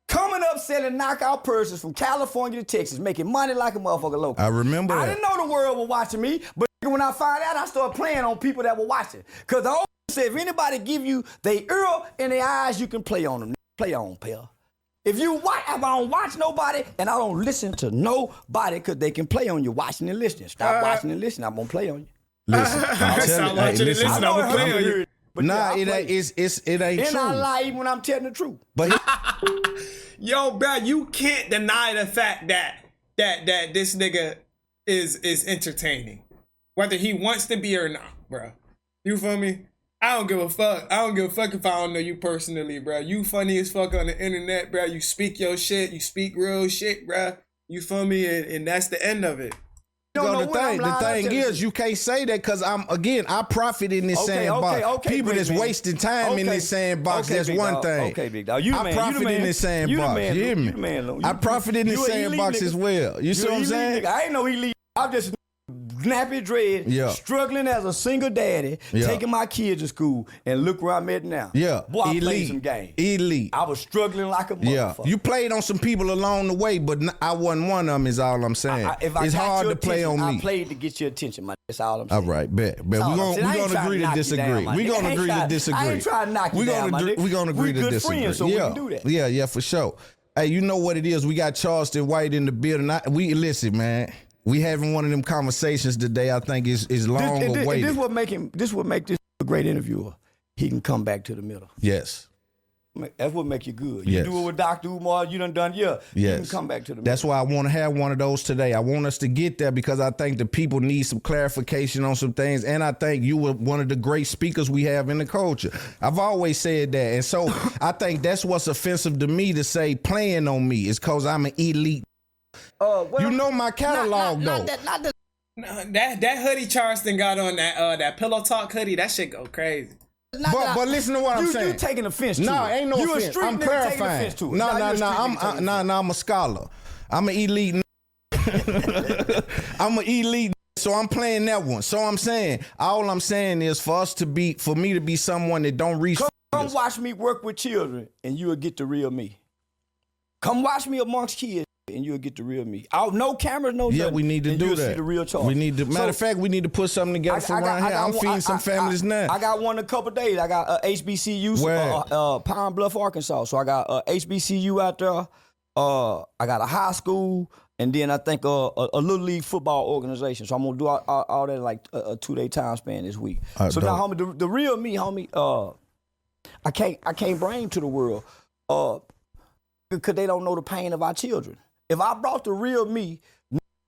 S3: Coming up selling knockout purses from California to Texas, making money like a motherfucker local.
S2: I remember
S3: I
S2: that.
S3: didn't know the world was watching me, but when I found out, I started playing on people that were watching. Because the old said, if anybody give you their ear and their eyes, you can play on them. Play on, pal. If I don't watch nobody and I don't listen to nobody because they can play on you, watching and listening. Stop watching and listening. I'm going to play on you.
S2: Listen, I'm telling you.
S1: Listen, I'm gonna play on you.
S3: But
S2: Nah,
S3: yeah,
S2: it ain't
S3: and
S2: true.
S3: I lie even when I'm telling the truth.
S2: But
S1: Yo, bro, you can't deny the fact that that this nigga is entertaining, whether he wants to be or not, bro. You feel me? I don't give a fuck. I don't give a fuck if I don't know you personally, bro. You funny as fuck on the internet, bro. You speak your shit. You speak real shit, bro. You feel me? And that's the end of it.
S2: The thing is, you can't say that because I profit in this sandbox. People that's wasting time in this sandbox, that's one thing.
S3: Okay, big dog. I
S2: profit in this sandbox. You hear me? I profit in this sandbox as well. You see what I'm saying?
S3: I ain't no elite. I'm just nappy dread, struggling as a single daddy, taking my kids to school, and look where I'm at now.
S2: Yeah,
S3: boy, I played some games.
S2: Elite.
S3: I was struggling like a motherfucker.
S2: You played on some people along the way, but I wasn't one of them. Is all I'm saying. It's hard to play on me.
S3: I played to get your attention, man. That's all I'm saying.
S2: All right, bet. We're gonna agree to disagree. We're gonna agree to disagree.
S3: I ain't trying to knock you down, my nigga.
S2: We're gonna agree to disagree.
S3: Friends, so we can do that.
S2: Yeah, for sure. Hey, you know what it is? We got Charleston White in the building. Listen, man. We having one of them conversations today. I think is long awaited.
S3: This what make this a great interviewer. He can come back to the middle.
S2: Yes.
S3: That's what make you good. You do it with Dr. Umar. You done. You can come back to the middle.
S2: That's why I want to have one of those today. I want us to get there because I think the people need some clarification on some things. And I think you were one of the great speakers we have in the culture. I've always said that. And so I think that's what's offensive to me to say playing on me is because I'm an elite. You know my catalog though.
S1: That hoodie Charleston got on, that Pillow Talk hoodie, that shit go crazy.
S2: But listen to what I'm saying.
S3: You taking offense to it.
S2: No, ain't no offense. I'm clarifying. No, I'm a scholar. I'm an elite. I'm an elite. So I'm playing that one. So I'm saying, all I'm saying is for me to be someone that don't reach.
S3: Come watch me work with children, and you will get the real me. Come watch me amongst kids, and you'll get the real me. No cameras, no nothing.
S2: Yeah, we need to do that.
S3: See the real Charles.
S2: Matter of fact, we need to put something together for around here. I'm feeding some families now.
S3: I got one in a couple of days. I got HBCU, Pine Bluff, Arkansas. So I got HBCU out there. I got a high school, and then I think a little league football organization. So I'm gonna do all that in like a 2-day time span this week. So now, homie, the real me, homie, I can't bring to the world because they don't know the pain of our children. If I brought the real me,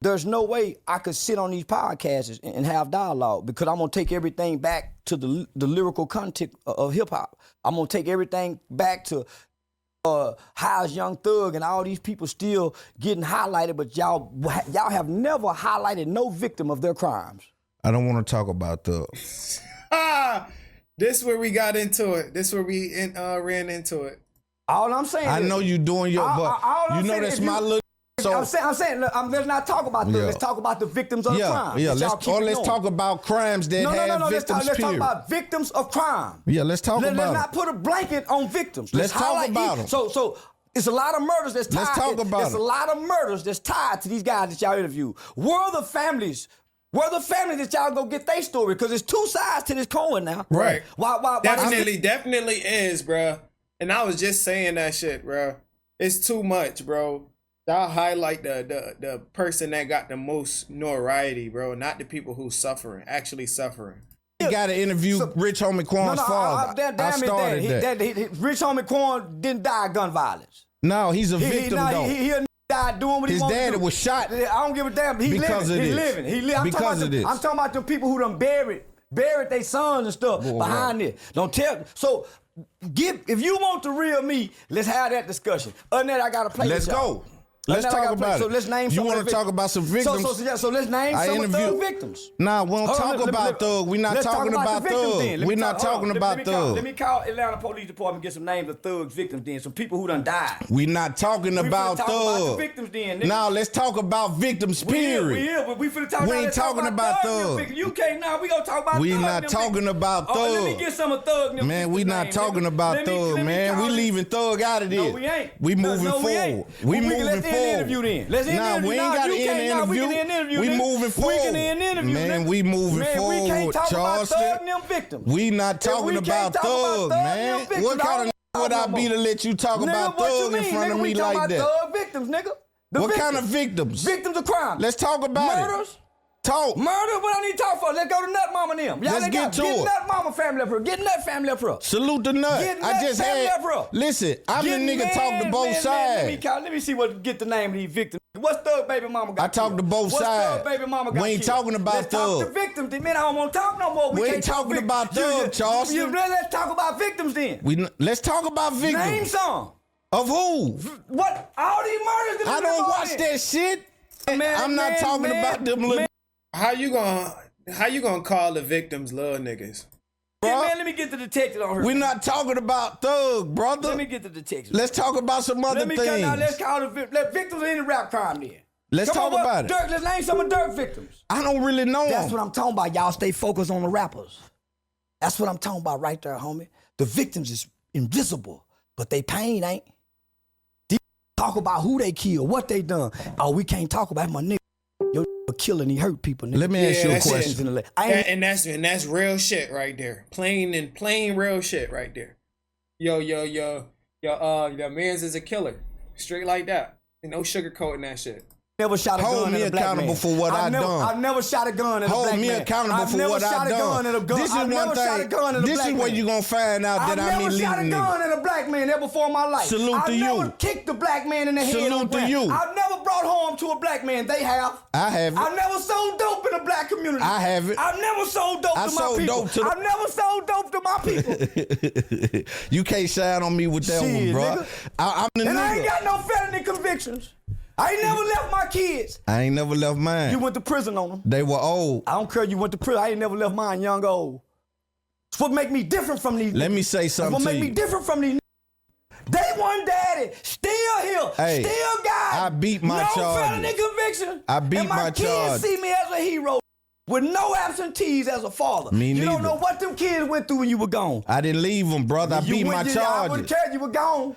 S3: there's no way I could sit on these podcasts and have dialogue because I'm going to take everything back to the lyrical content of hip-hop. I'm going to take everything back to how's Young Thug and all these people still getting highlighted, but y'all have never highlighted no victim of their crimes.
S2: I don't want to talk about Thug.
S1: This where we got into it. This where we ran into it.
S3: All I'm saying
S2: I know you doing your, but you know that's my little. So
S3: I'm saying, let's not talk about that. Let's talk about the victims of crime.
S2: Yeah, let's talk about crimes that have victims.
S3: Let's talk about victims of crime.
S2: Yeah, let's talk about.
S3: Let's not put a blanket on victims.
S2: Let's talk about them.
S3: So it's a lot of murders that's tied.
S2: Let's talk about
S3: It's a lot of murders that's tied to these guys that y'all interview. Where are the families? Where the family that y'all go get their story? Because there's two sides to this coin now.
S2: Right.
S3: Why
S1: definitely is, bro. And I was just saying that shit, bro. It's too much, bro. Y'all highlight the person that got the most notoriety, bro, not the people who's actually suffering.
S2: You got to interview Rich Homie Quan's father. I started that.
S3: Rich Homie Quan didn't die of gun violence.
S2: No, he's a victim, though.
S3: He died doing what he wanted to do.
S2: His daddy was shot.
S3: I don't give a damn. He's living.
S2: Because of this.
S3: I'm talking about the people who done buried their sons and stuff behind this. Don't tell. So, if you want the real me, let's have that discussion. Other than that, I got to play
S2: Let's go. Let's talk about it.
S3: So let's name.
S2: You want to talk about some victims?
S3: So let's name some of Thug victims.
S2: Nah, we don't talk about Thug. We're not talking about Thug. We're not talking about Thug.
S3: Let me call Atlanta Police Department and get some names of Thug victims then. Some people who done died.
S2: We're not talking about Thug.
S3: Victims then.
S2: Now let's talk about victims. Period.
S3: We finna talk.
S2: We ain't talking about Thug.
S3: You can't now. We gonna talk about.
S2: We not talking about Thug.
S3: Let me get some of Thug.
S2: Man, we not talking about Thug. Man, we leaving Thug out of this.
S3: No, we ain't.
S2: We moving forward. We moving forward.
S3: Nah,
S2: we ain't got to end the interview. We moving forward.
S3: We can end the interview.
S2: Man, we moving forward,
S3: we can't talk
S2: Charleston.
S3: about Thug and them victims.
S2: We not talking about Thug, man. What kind of would I be to let you talk about Thug in front of me like that?
S3: Thug victims, nigga.
S2: What kind of victims?
S3: Victims of crime.
S2: Let's talk about
S3: Murders,
S2: Talk.
S3: Murder? What I need to talk for? Let's go to Nut Mama and them. Y'all
S2: Let's
S3: ain't
S2: get
S3: got,
S2: to
S3: get
S2: it.
S3: Nut Mama family up here. Get Nut family up here.
S2: Salute the Nut.
S3: Get
S2: I
S3: Nut
S2: just
S3: family
S2: had.
S3: up here.
S2: Listen, I'm the
S3: Get
S2: nigga talk to both sides.
S3: Let me see what get the name of these victims. What's Thug Baby Mama got
S2: I talk
S3: killed?
S2: to both
S3: What's
S2: sides.
S3: Thug Baby Mama got
S2: We ain't
S3: killed?
S2: talking about
S3: Let's talk
S2: Thug.
S3: to victims. Then man, I don't want to talk no more.
S2: We ain't
S3: can't talk
S2: talking about Thug, Charleston.
S3: Let's talk about victims then.
S2: Let's talk about victims.
S3: Name some.
S2: Of who?
S3: What? All these murders that
S2: I
S3: we
S2: don't
S3: involved
S2: watch
S3: in.
S2: that shit.
S3: Man,
S2: I'm not talking about them little.
S1: How you gonna call the victims little niggas?
S3: Yeah, man, let me get the detective on her.
S2: We're not talking about Thug, brother.
S3: Let me get the detective.
S2: Let's talk about some other
S3: Let me
S2: things.
S3: come down. Let's call the victims of any rap crime then.
S2: Let's
S3: Come
S2: talk
S3: on,
S2: about it.
S3: Dirk, let's name some of Dirk victims.
S2: I don't really know
S3: That's
S2: them.
S3: what I'm talking about. Y'all stay focused on the rappers. That's what I'm talking about right there, homie. The victims is invisible, but they pain ain't. These talk about who they killed, what they done. Oh, we can't talk about my nigga. Your killing, he hurt people. Nigga.
S2: Let me ask you a
S1: that's it.
S2: question.
S1: And that's real shit right there. Plain real shit right there. Your man's is a killer. Straight like that. And no sugarcoating that shit.
S3: Never shot a
S2: Hold
S3: gun
S2: me
S3: at a black
S2: accountable
S3: man.
S2: for what I done.
S3: I've never shot a gun at a black man.
S2: Hold me accountable for what I done. This is
S3: I've
S2: one
S3: never shot a
S2: thing.
S3: gun at a
S2: This
S3: black
S2: is where
S3: man.
S2: you gonna find out that I'm
S3: I've never shot a
S2: elite
S3: gun
S2: nigga.
S3: at a black man ever before in my life.
S2: Salute
S3: I've
S2: to
S3: never
S2: you.
S3: kicked a black man in the head.
S2: Salute
S3: on the
S2: to
S3: ground.
S2: you.
S3: I've never brought harm to a black man. They have.
S2: I haven't.
S3: I've never sold dope in a black community.
S2: I haven't.
S3: I've never sold dope
S2: I
S3: to my
S2: sold
S3: people.
S2: dope to the-
S3: I've never sold dope to my people.
S2: You can't shine on me with that one,
S3: Shit,
S2: bro.
S3: nigga.
S2: I'm the
S3: And I ain't
S2: nigga.
S3: got no felony convictions. I ain't never left my kids.
S2: I ain't never left mine.
S3: You went to prison on them.
S2: They were old.
S3: I don't care you went to prison. I ain't never left mine young or old. It's what make me different from these
S2: Let
S3: niggas.
S2: me say
S3: It's
S2: something
S3: what
S2: to
S3: make me
S2: you.
S3: different from these niggas. Day one daddy, still here,
S2: Hey,
S3: still got
S2: I beat my
S3: no
S2: charges.
S3: felony conviction.
S2: I beat
S3: and
S2: my
S3: kids
S2: charges.
S3: see me as a hero with no absentees as a father.
S2: Me
S3: you don't
S2: neither.
S3: know what them kids went through when you were gone.
S2: I didn't leave them, brother. I
S3: You
S2: beat
S3: went-
S2: my
S3: I would
S2: charges.
S3: have cared you were gone.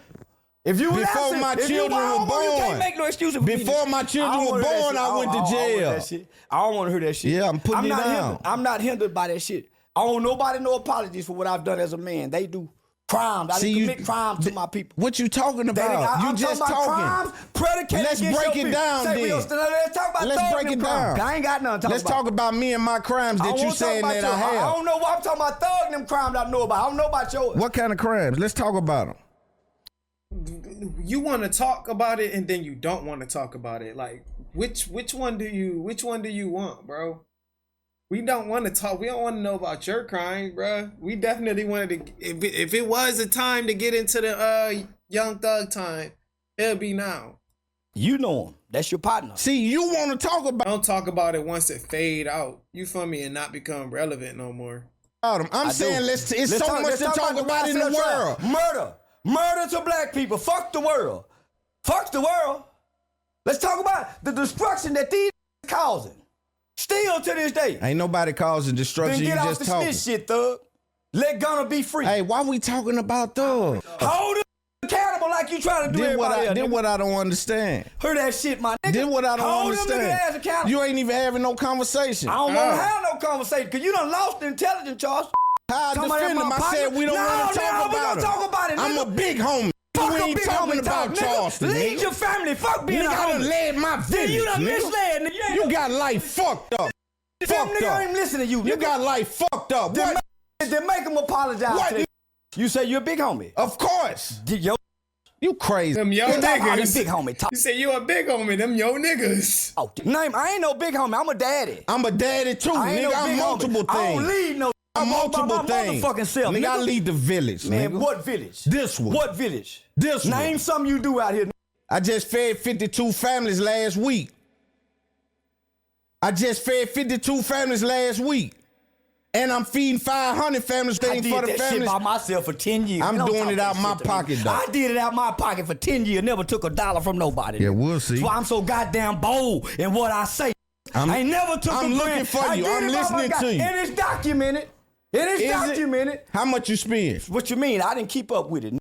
S3: If you was
S2: Before
S3: absent,
S2: my
S3: if you
S2: children were
S3: home, you
S2: born.
S3: can't make no excuses for me.
S2: Before my children
S3: I don't
S2: were
S3: wanna hear that
S2: born,
S3: shit.
S2: I went to
S3: don't wanna hear
S2: jail.
S3: that shit. I don't want to hear that shit.
S2: Yeah, I'm putting it
S3: not
S2: down.
S3: hindered. I'm not hindered by that shit. I don't want nobody no apologies for what I've done as a man. They do crimes. I
S2: See,
S3: didn't
S2: you-
S3: commit crimes to my people.
S2: What you talking
S3: They didn't-
S2: about? You
S3: I'm
S2: just
S3: talking about
S2: talking.
S3: crimes predicated
S2: Let's
S3: against
S2: break
S3: your
S2: it
S3: people.
S2: down
S3: Say,
S2: then.
S3: let's talk about
S2: Let's
S3: thugs
S2: break
S3: and
S2: it
S3: them crimes.
S2: down.
S3: I ain't got nothing to talk
S2: Let's
S3: about.
S2: talk about me and my crimes
S3: I
S2: that
S3: don't
S2: you
S3: wanna talk
S2: saying
S3: about
S2: that
S3: your-
S2: I have.
S3: I don't know what I'm talking about. Thug and them crimes I know about. I don't know about yours.
S2: What kind of crimes? Let's talk about them.
S1: You want to talk about it and then you don't want to talk about it. Like which one do you want, bro? We don't want to talk. We don't want to know about your crime, bro. We definitely wanted to. If it was a time to get into the Young Thug time, it'll be now.
S3: You know him. That's your partner.
S2: See, you want to talk about
S1: Don't talk about it once it fade out. You feel me, and not become relevant no more.
S2: them. I'm
S3: I
S2: saying
S3: do.
S2: it's so
S3: talk-
S2: much to talk about in the
S3: racial trial.
S2: world.
S3: Murder to black people. Fuck the world. Fuck the world. Let's talk about the destruction that these causing. Still to this day.
S2: Ain't nobody causing
S3: Then
S2: destruction. You
S3: get off
S2: just
S3: the
S2: talking.
S3: snitch shit, thug. Let Gunna be free.
S2: Hey, why we talking about Thug?
S3: Hold him accountable like you trying to do everybody else.
S2: Then what I don't understand.
S3: Hear that shit, my nigga.
S2: Then what I don't
S3: Hold them niggas ass
S2: understand.
S3: accountable.
S2: You ain't even having no conversation.
S3: I don't want to have no conversation because you done lost the intelligence, Charles.
S2: How I
S3: Talking about
S2: defend him?
S3: my
S2: I said we don't
S3: partner?
S2: want to
S3: No,
S2: talk
S3: we
S2: about
S3: don't
S2: him.
S3: talk about it,
S2: I'm
S3: nigga.
S2: a big homie.
S3: Fuck
S2: We
S3: a
S2: ain't
S3: big
S2: talking
S3: homie
S2: about
S3: talk,
S2: Charleston,
S3: nigga. Lead
S2: nigga.
S3: your family. Fuck being
S2: Nigga,
S3: a
S2: I done
S3: homie.
S2: led my
S3: Then
S2: village,
S3: you done
S2: nigga.
S3: misled, nigga.
S2: You got life fucked up.
S3: Them
S2: Fucked
S3: nigga
S2: up.
S3: ain't listen to you.
S2: You
S3: nigga.
S2: got life fucked up.
S3: Then
S2: What?
S3: make them apologize.
S2: What?
S3: To them. You say you're a big homie.
S2: Of course.
S3: Yo,
S2: You crazy.
S1: Them yo
S3: talk about
S1: niggas.
S3: them big homie. Talk.
S1: You say you a big homie. Them yo niggas.
S3: Oh, name. I ain't no big homie. I'm a daddy.
S2: I'm a daddy too,
S3: I ain't
S2: nigga.
S3: no
S2: I'm
S3: big
S2: multiple
S3: homie. I don't
S2: things.
S3: lead no.
S2: I'm
S3: I'm all by
S2: multiple
S3: my
S2: things.
S3: motherfucking self,
S2: Nigga, I
S3: nigga.
S2: lead the village,
S3: Man,
S2: nigga.
S3: what village?
S2: This one.
S3: What village?
S2: This one.
S3: Name something you do out here.
S2: I just fed 52 families last week. And I'm feeding 500 families
S3: I
S2: things
S3: did
S2: for the
S3: that shit
S2: families.
S3: by myself for 10 years.
S2: I'm
S3: Man, don't
S2: doing
S3: talk
S2: it
S3: that
S2: out my
S3: shit to me.
S2: pocket, though.
S3: I did it out my pocket for 10 years. Never took a dollar from nobody.
S2: Yeah, we'll see.
S3: That's why I'm so goddamn bold in what I say. I ain't never took
S2: I'm
S3: a
S2: looking
S3: grant.
S2: for
S3: I
S2: you.
S3: did
S2: I'm
S3: it by my
S2: listening
S3: God.
S2: to you.
S3: And it's documented. It is
S2: Is it?
S3: documented.
S2: How much you spend?
S3: What you mean? I didn't keep up with it.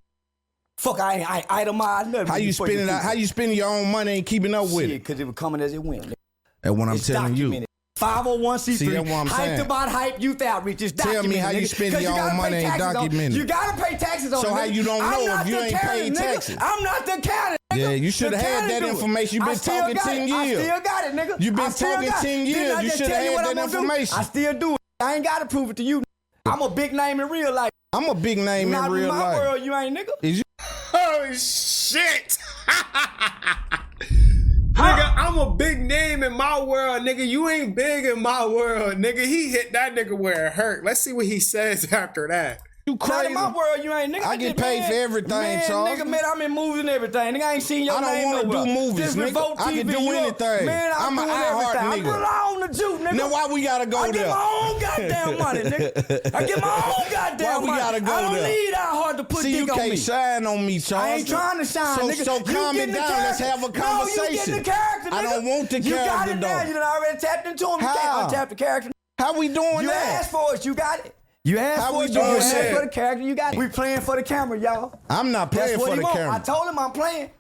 S3: Fuck, I ain't itemized nothing.
S2: How you
S3: before
S2: spending? How you spending your own money and keeping up with it?
S3: Because it was coming as it went.
S2: That's what I'm
S3: It's
S2: telling
S3: documented. 501c3.
S2: See, that's what I'm
S3: Hyped
S2: saying.
S3: about hype youth outreach. It's
S2: Tell me
S3: documented.
S2: how you
S3: nigga.
S2: spend
S3: 'Cause
S2: your
S3: you
S2: own
S3: gotta
S2: money
S3: pay
S2: ain't
S3: taxes on it.
S2: documented.
S3: You gotta pay taxes on it.
S2: So how
S3: nigga.
S2: you don't
S3: I'm
S2: know
S3: not
S2: if you
S3: the
S2: ain't
S3: Karen,
S2: paid
S3: nigga.
S2: taxes?
S3: I'm not the county.
S2: Yeah, you should have had that information. You been talking 10 years.
S3: I still got it, nigga.
S2: You been talking 10 years. You should have had that information.
S3: I still do it. I ain't got to prove it to you. I'm a big name in real life.
S2: I'm a big name in real life.
S3: Not in my world, you ain't, nigga.
S2: Is you?
S1: Oh, shit. Nigga, I'm a big name in my world, nigga. You ain't big in my world, nigga. He hit that nigga where it hurt. Let's see what he says after that.
S2: You crazy?
S3: Not in my world, you ain't, nigga.
S2: I get paid for everything, Charles.
S3: Nigga, man, I'm in movies and everything. Nigga, I ain't seen your name.
S2: I don't want to do movies, nigga. I can do anything.
S3: Man,
S2: I'm an iHeart nigga.
S3: I belong to Juke, nigga.
S2: Now why we gotta go there?
S3: I get my own goddamn money, nigga. I get my own goddamn money.
S2: Why we gotta go there?
S3: I don't need iHeart to put dick on me.
S2: See, you can't shine on me, Charles.
S3: I ain't trying to shine, nigga.
S2: So calm it down. Let's have a conversation.
S3: No, you getting the character, nigga.
S2: I don't want the character, though.
S3: You got it now. You done already tapped into him. You can't untap the character.
S2: How we doing that?
S3: You asked for it. You got it. You asked for it. You asked for the character. You got it. We playing for the camera, y'all.
S2: I'm not playing for the camera.
S3: I told him I'm playing.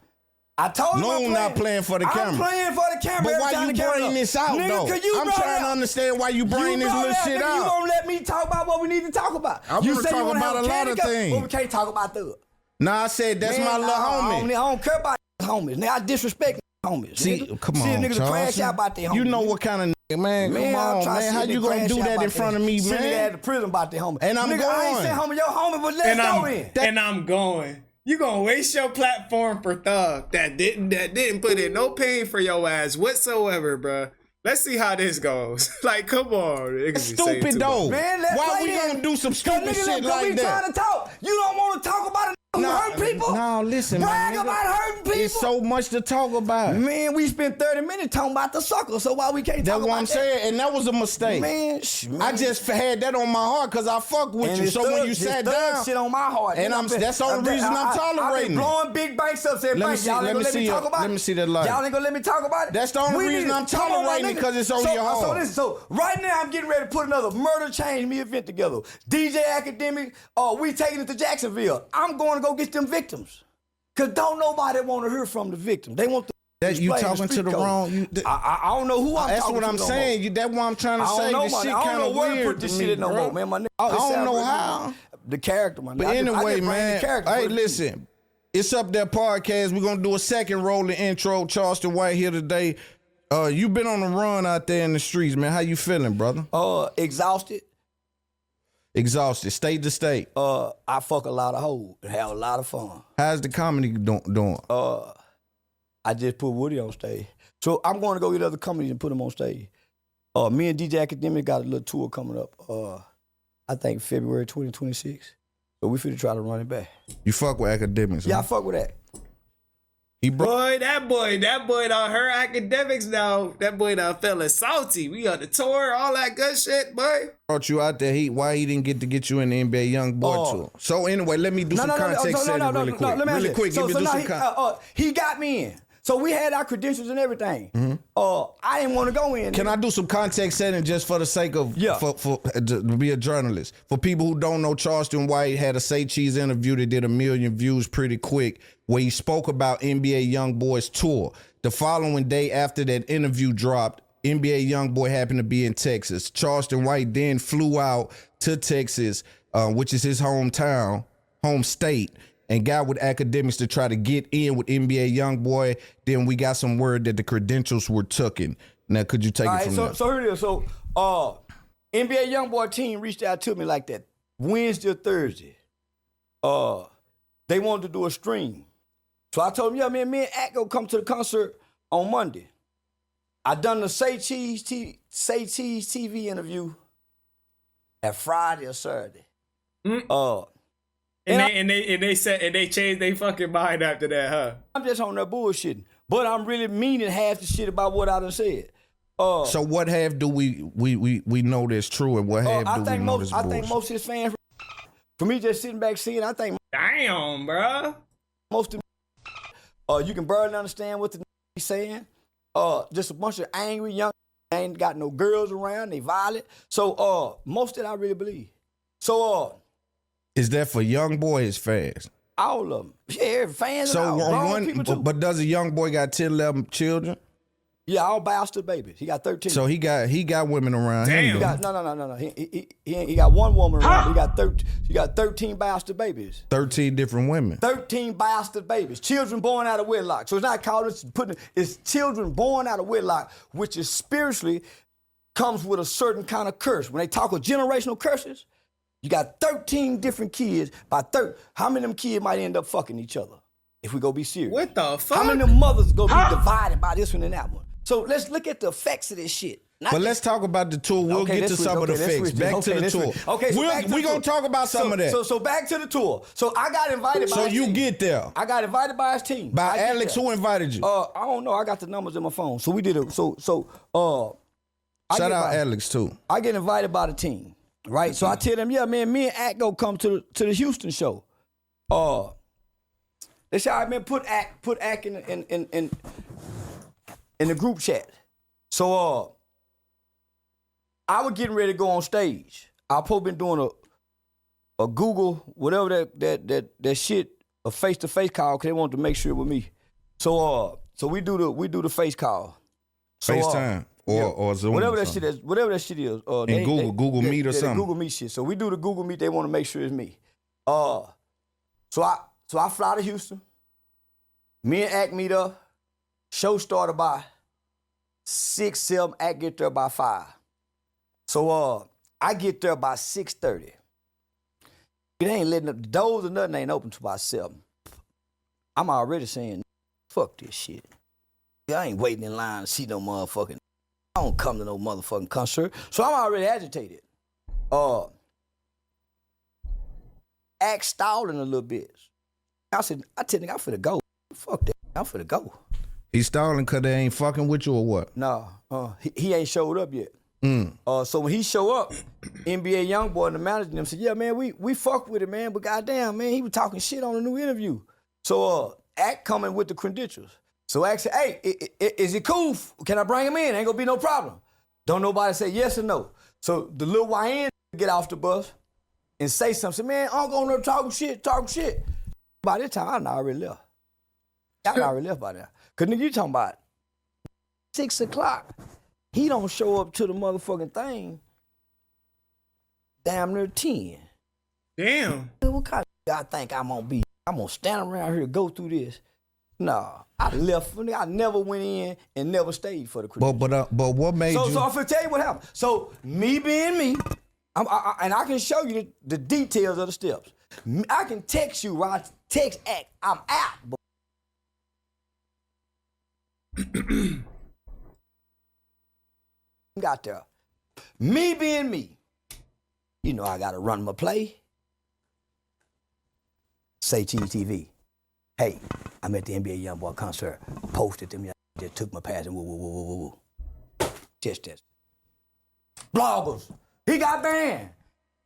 S3: I told him I'm playing.
S2: Not playing for the camera.
S3: I'm playing for the camera.
S2: But why you bring this out, though? I'm trying to understand why you bring this little shit out.
S3: You won't let me talk about what we need to talk about.
S2: I want to talk about a lot of things.
S3: But we can't talk about Thug.
S2: Nah, I said that's my little homie.
S3: I don't care about homies. Now I disrespect homies.
S2: See, come on,
S3: niggas crash out about their homies.
S2: You know what kind of nigga, man? Come on, man. How you gonna do that in front of me, man?
S3: They at the prison about their homies.
S2: And I'm going.
S3: I ain't saying homie, your homie, but let's go in.
S1: And I'm going. You gonna waste your platform for Thug that didn't put in no pain for your ass whatsoever, bruh. Let's see how this goes. Like, come on.
S2: It's stupid though.
S3: Man,
S2: why we gonna do some stupid shit like that?
S3: Trying to talk. You don't want to talk about it. Hurt people?
S2: No, listen,
S3: brag
S2: man.
S3: About hurting people?
S2: It's so much to talk about.
S3: Man, we spent 30 minutes talking about the sucker, so why we can't talk about that?
S2: That's what I'm saying, and that was a mistake.
S3: Man,
S2: I just had that on my heart because I fuck with
S3: and
S2: you. So when you sat down,
S3: shit on my heart,
S2: and that's the only reason I'm tolerating.
S3: I've been blowing big banks up, saying, y'all ain't gonna let me talk about it.
S2: Let me see that light.
S3: Y'all ain't gonna let me talk about it.
S2: That's the only reason I'm tolerating because it's on your heart.
S3: So right now I'm getting ready to put another Murder Change Me event together. DJ Academic, we taking it to Jacksonville. I'm going to go get them victims. Cause don't nobody want to hear from the victim. They want
S2: that you talking to the wrong.
S3: I don't know who I'm talking to.
S2: That's what I'm saying. That's what I'm trying to say. This shit kind of weird.
S3: Put this shit in no more, man.
S2: I don't know how.
S3: The character, man.
S2: But anyway, man. Hey, listen. It's Up There podcast. We're gonna do a second rolling intro. Charleston White here today. You been on the run out there in the streets, man. How you feeling, brother?
S3: Exhausted.
S2: Exhausted, state to state.
S3: I fuck a lot of hoes and have a lot of fun.
S2: How's the comedy doing?
S3: I just put Woody on stage. So I'm going to go get other comedies and put them on stage. Me and DJ Academic got a little tour coming up. I think February 2026. So we finna try to run it back.
S2: You fuck with Academics?
S3: Yeah,
S2: huh?
S3: I fuck with that.
S1: That boy done her academics now. That boy done feeling salty. We on the tour, all that good shit, boy.
S2: Brought you out there. Why he didn't get you in the NBA Young Boy tour? So anyway, let me do some context setting really quick.
S3: Really quick.
S2: Give me do some context.
S3: He got me in. So we had our credentials and everything.
S2: Mm-hmm.
S3: I didn't want to go in.
S2: Can I do some context setting just for the sake of for to be a journalist? For people who don't know, Charleston White had a Say Cheese interview that did 1 million views pretty quick, where he spoke about NBA Young Boy's tour. The following day after that interview dropped, NBA Young Boy happened to be in Texas. Charleston White then flew out to Texas, which is his hometown, home state, and got with Academics to try to get in with NBA Young Boy. Then we got some word that the credentials were taken. Now, could you take it from there?
S3: So here it is. So NBA Young Boy team reached out to me like that Wednesday or Thursday. They wanted to do a stream. So I told them, me and Act go come to the concert on Monday. I done the Say Cheese TV interview at Friday or Saturday.
S1: And they changed their fucking mind after that, huh?
S3: I'm just on that bullshitting, but I'm really meaning half the shit about what I done said.
S2: So what half do we know that's true, and what half do we know that's bullshit?
S3: I think most of his fans, for me just sitting back seeing, I think
S1: damn, bro.
S3: Most of you can barely understand what the he's saying. Just a bunch of angry young, ain't got no girls around, they violent. So most of it I really believe. So
S2: is that for Young Boy fans?
S3: All of them. Yeah, fans.
S2: So
S3: and all,
S2: on
S3: people too.
S2: But does a Young Boy got 10, 11 children?
S3: Yeah, all bastard babies. He got 13.
S2: So he got women around
S1: Damn.
S2: him.
S3: He got no. He got one woman around. He got 13 bastard babies.
S2: 13 different women.
S3: 13 bastard babies. Children born out of wedlock. So it's not called it's children born out of wedlock, which is spiritually comes with a certain kind of curse. When they talk of generational curses, you got 13 different kids by 30. How many of them kids might end up fucking each other? If we go be serious.
S1: What the fuck?
S3: How many of them mothers gonna be divided by this one and that one? So let's look at the effects of this shit.
S2: But let's talk about the tour. We'll get to some of the effects. Back to the tour.
S3: Okay, so
S2: we're going to talk about some of that.
S3: So back to the tour. So I got invited by
S2: So
S3: his
S2: you
S3: team.
S2: get there.
S3: I got invited by his team.
S2: By Alex, who invited you?
S3: I don't know. I got the numbers in my phone. So we did it.
S2: Shout out Alex, too.
S3: I get invited by the team, right? So I tell them, yeah, man, me and Ack go come to the Houston show. They say, all right, man, put Ack in the group chat. So I was getting ready to go on stage. I probably been doing a Google, whatever that shit, a face-to-face call, because they wanted to make sure it was me. So we do the face call. So,
S2: FaceTime or Zoom.
S3: Whatever
S2: or
S3: that
S2: something.
S3: shit is, whatever that shit is.
S2: Google Meet or something.
S3: Google Meet shit. So we do the Google Meet. They want to make sure it's me. So I fly to Houston. Me and Ack meet up. Show started by 6, 7. Ack get there by 5. So I get there by 6:30. It ain't letting up. The doors or nothing ain't open till about 7. I'm already saying, fuck this shit. I ain't waiting in line to see no motherfucking. I don't come to no motherfucking concert. So I'm already agitated. Act stalling a little bit. I tell nigga, I'm finna go. Fuck that. I'm finna go.
S2: He stalling because they ain't fucking with you or what?
S3: No, he ain't showed up yet. So when he show up, NBA Youngboy and the manager them said, yeah, man, we fuck with it, man, but goddamn, man, he was talking shit on a new interview. So Act coming with the credentials. So Act said, hey, is it cool? Can I bring him in? Ain't gonna be no problem. Don't nobody say yes or no. So the little YN get off the bus and say something. Say, man, I'm going there talking shit. By this time, I already left. I already left by now. Cause nigga, you talking about 6 o'clock. He don't show up to the motherfucking thing. Damn near 10.
S1: Damn.
S3: What kind of I think I'm gonna be? I'm gonna stand around here and go through this. Nah, I left. I never went in and never stayed for the credentials.
S2: But what made you?
S3: So I'm finna tell you what happened. So me being me, and I can show you the details of the steps. I can text you, right? Text Act. I'm out. Got there. Me being me. You know I gotta run my play. Say Cheese TV. Hey, I'm at the NBA Youngboy concert. Posted them. Just took my pass and woo. Just. Bloggers. He got banned.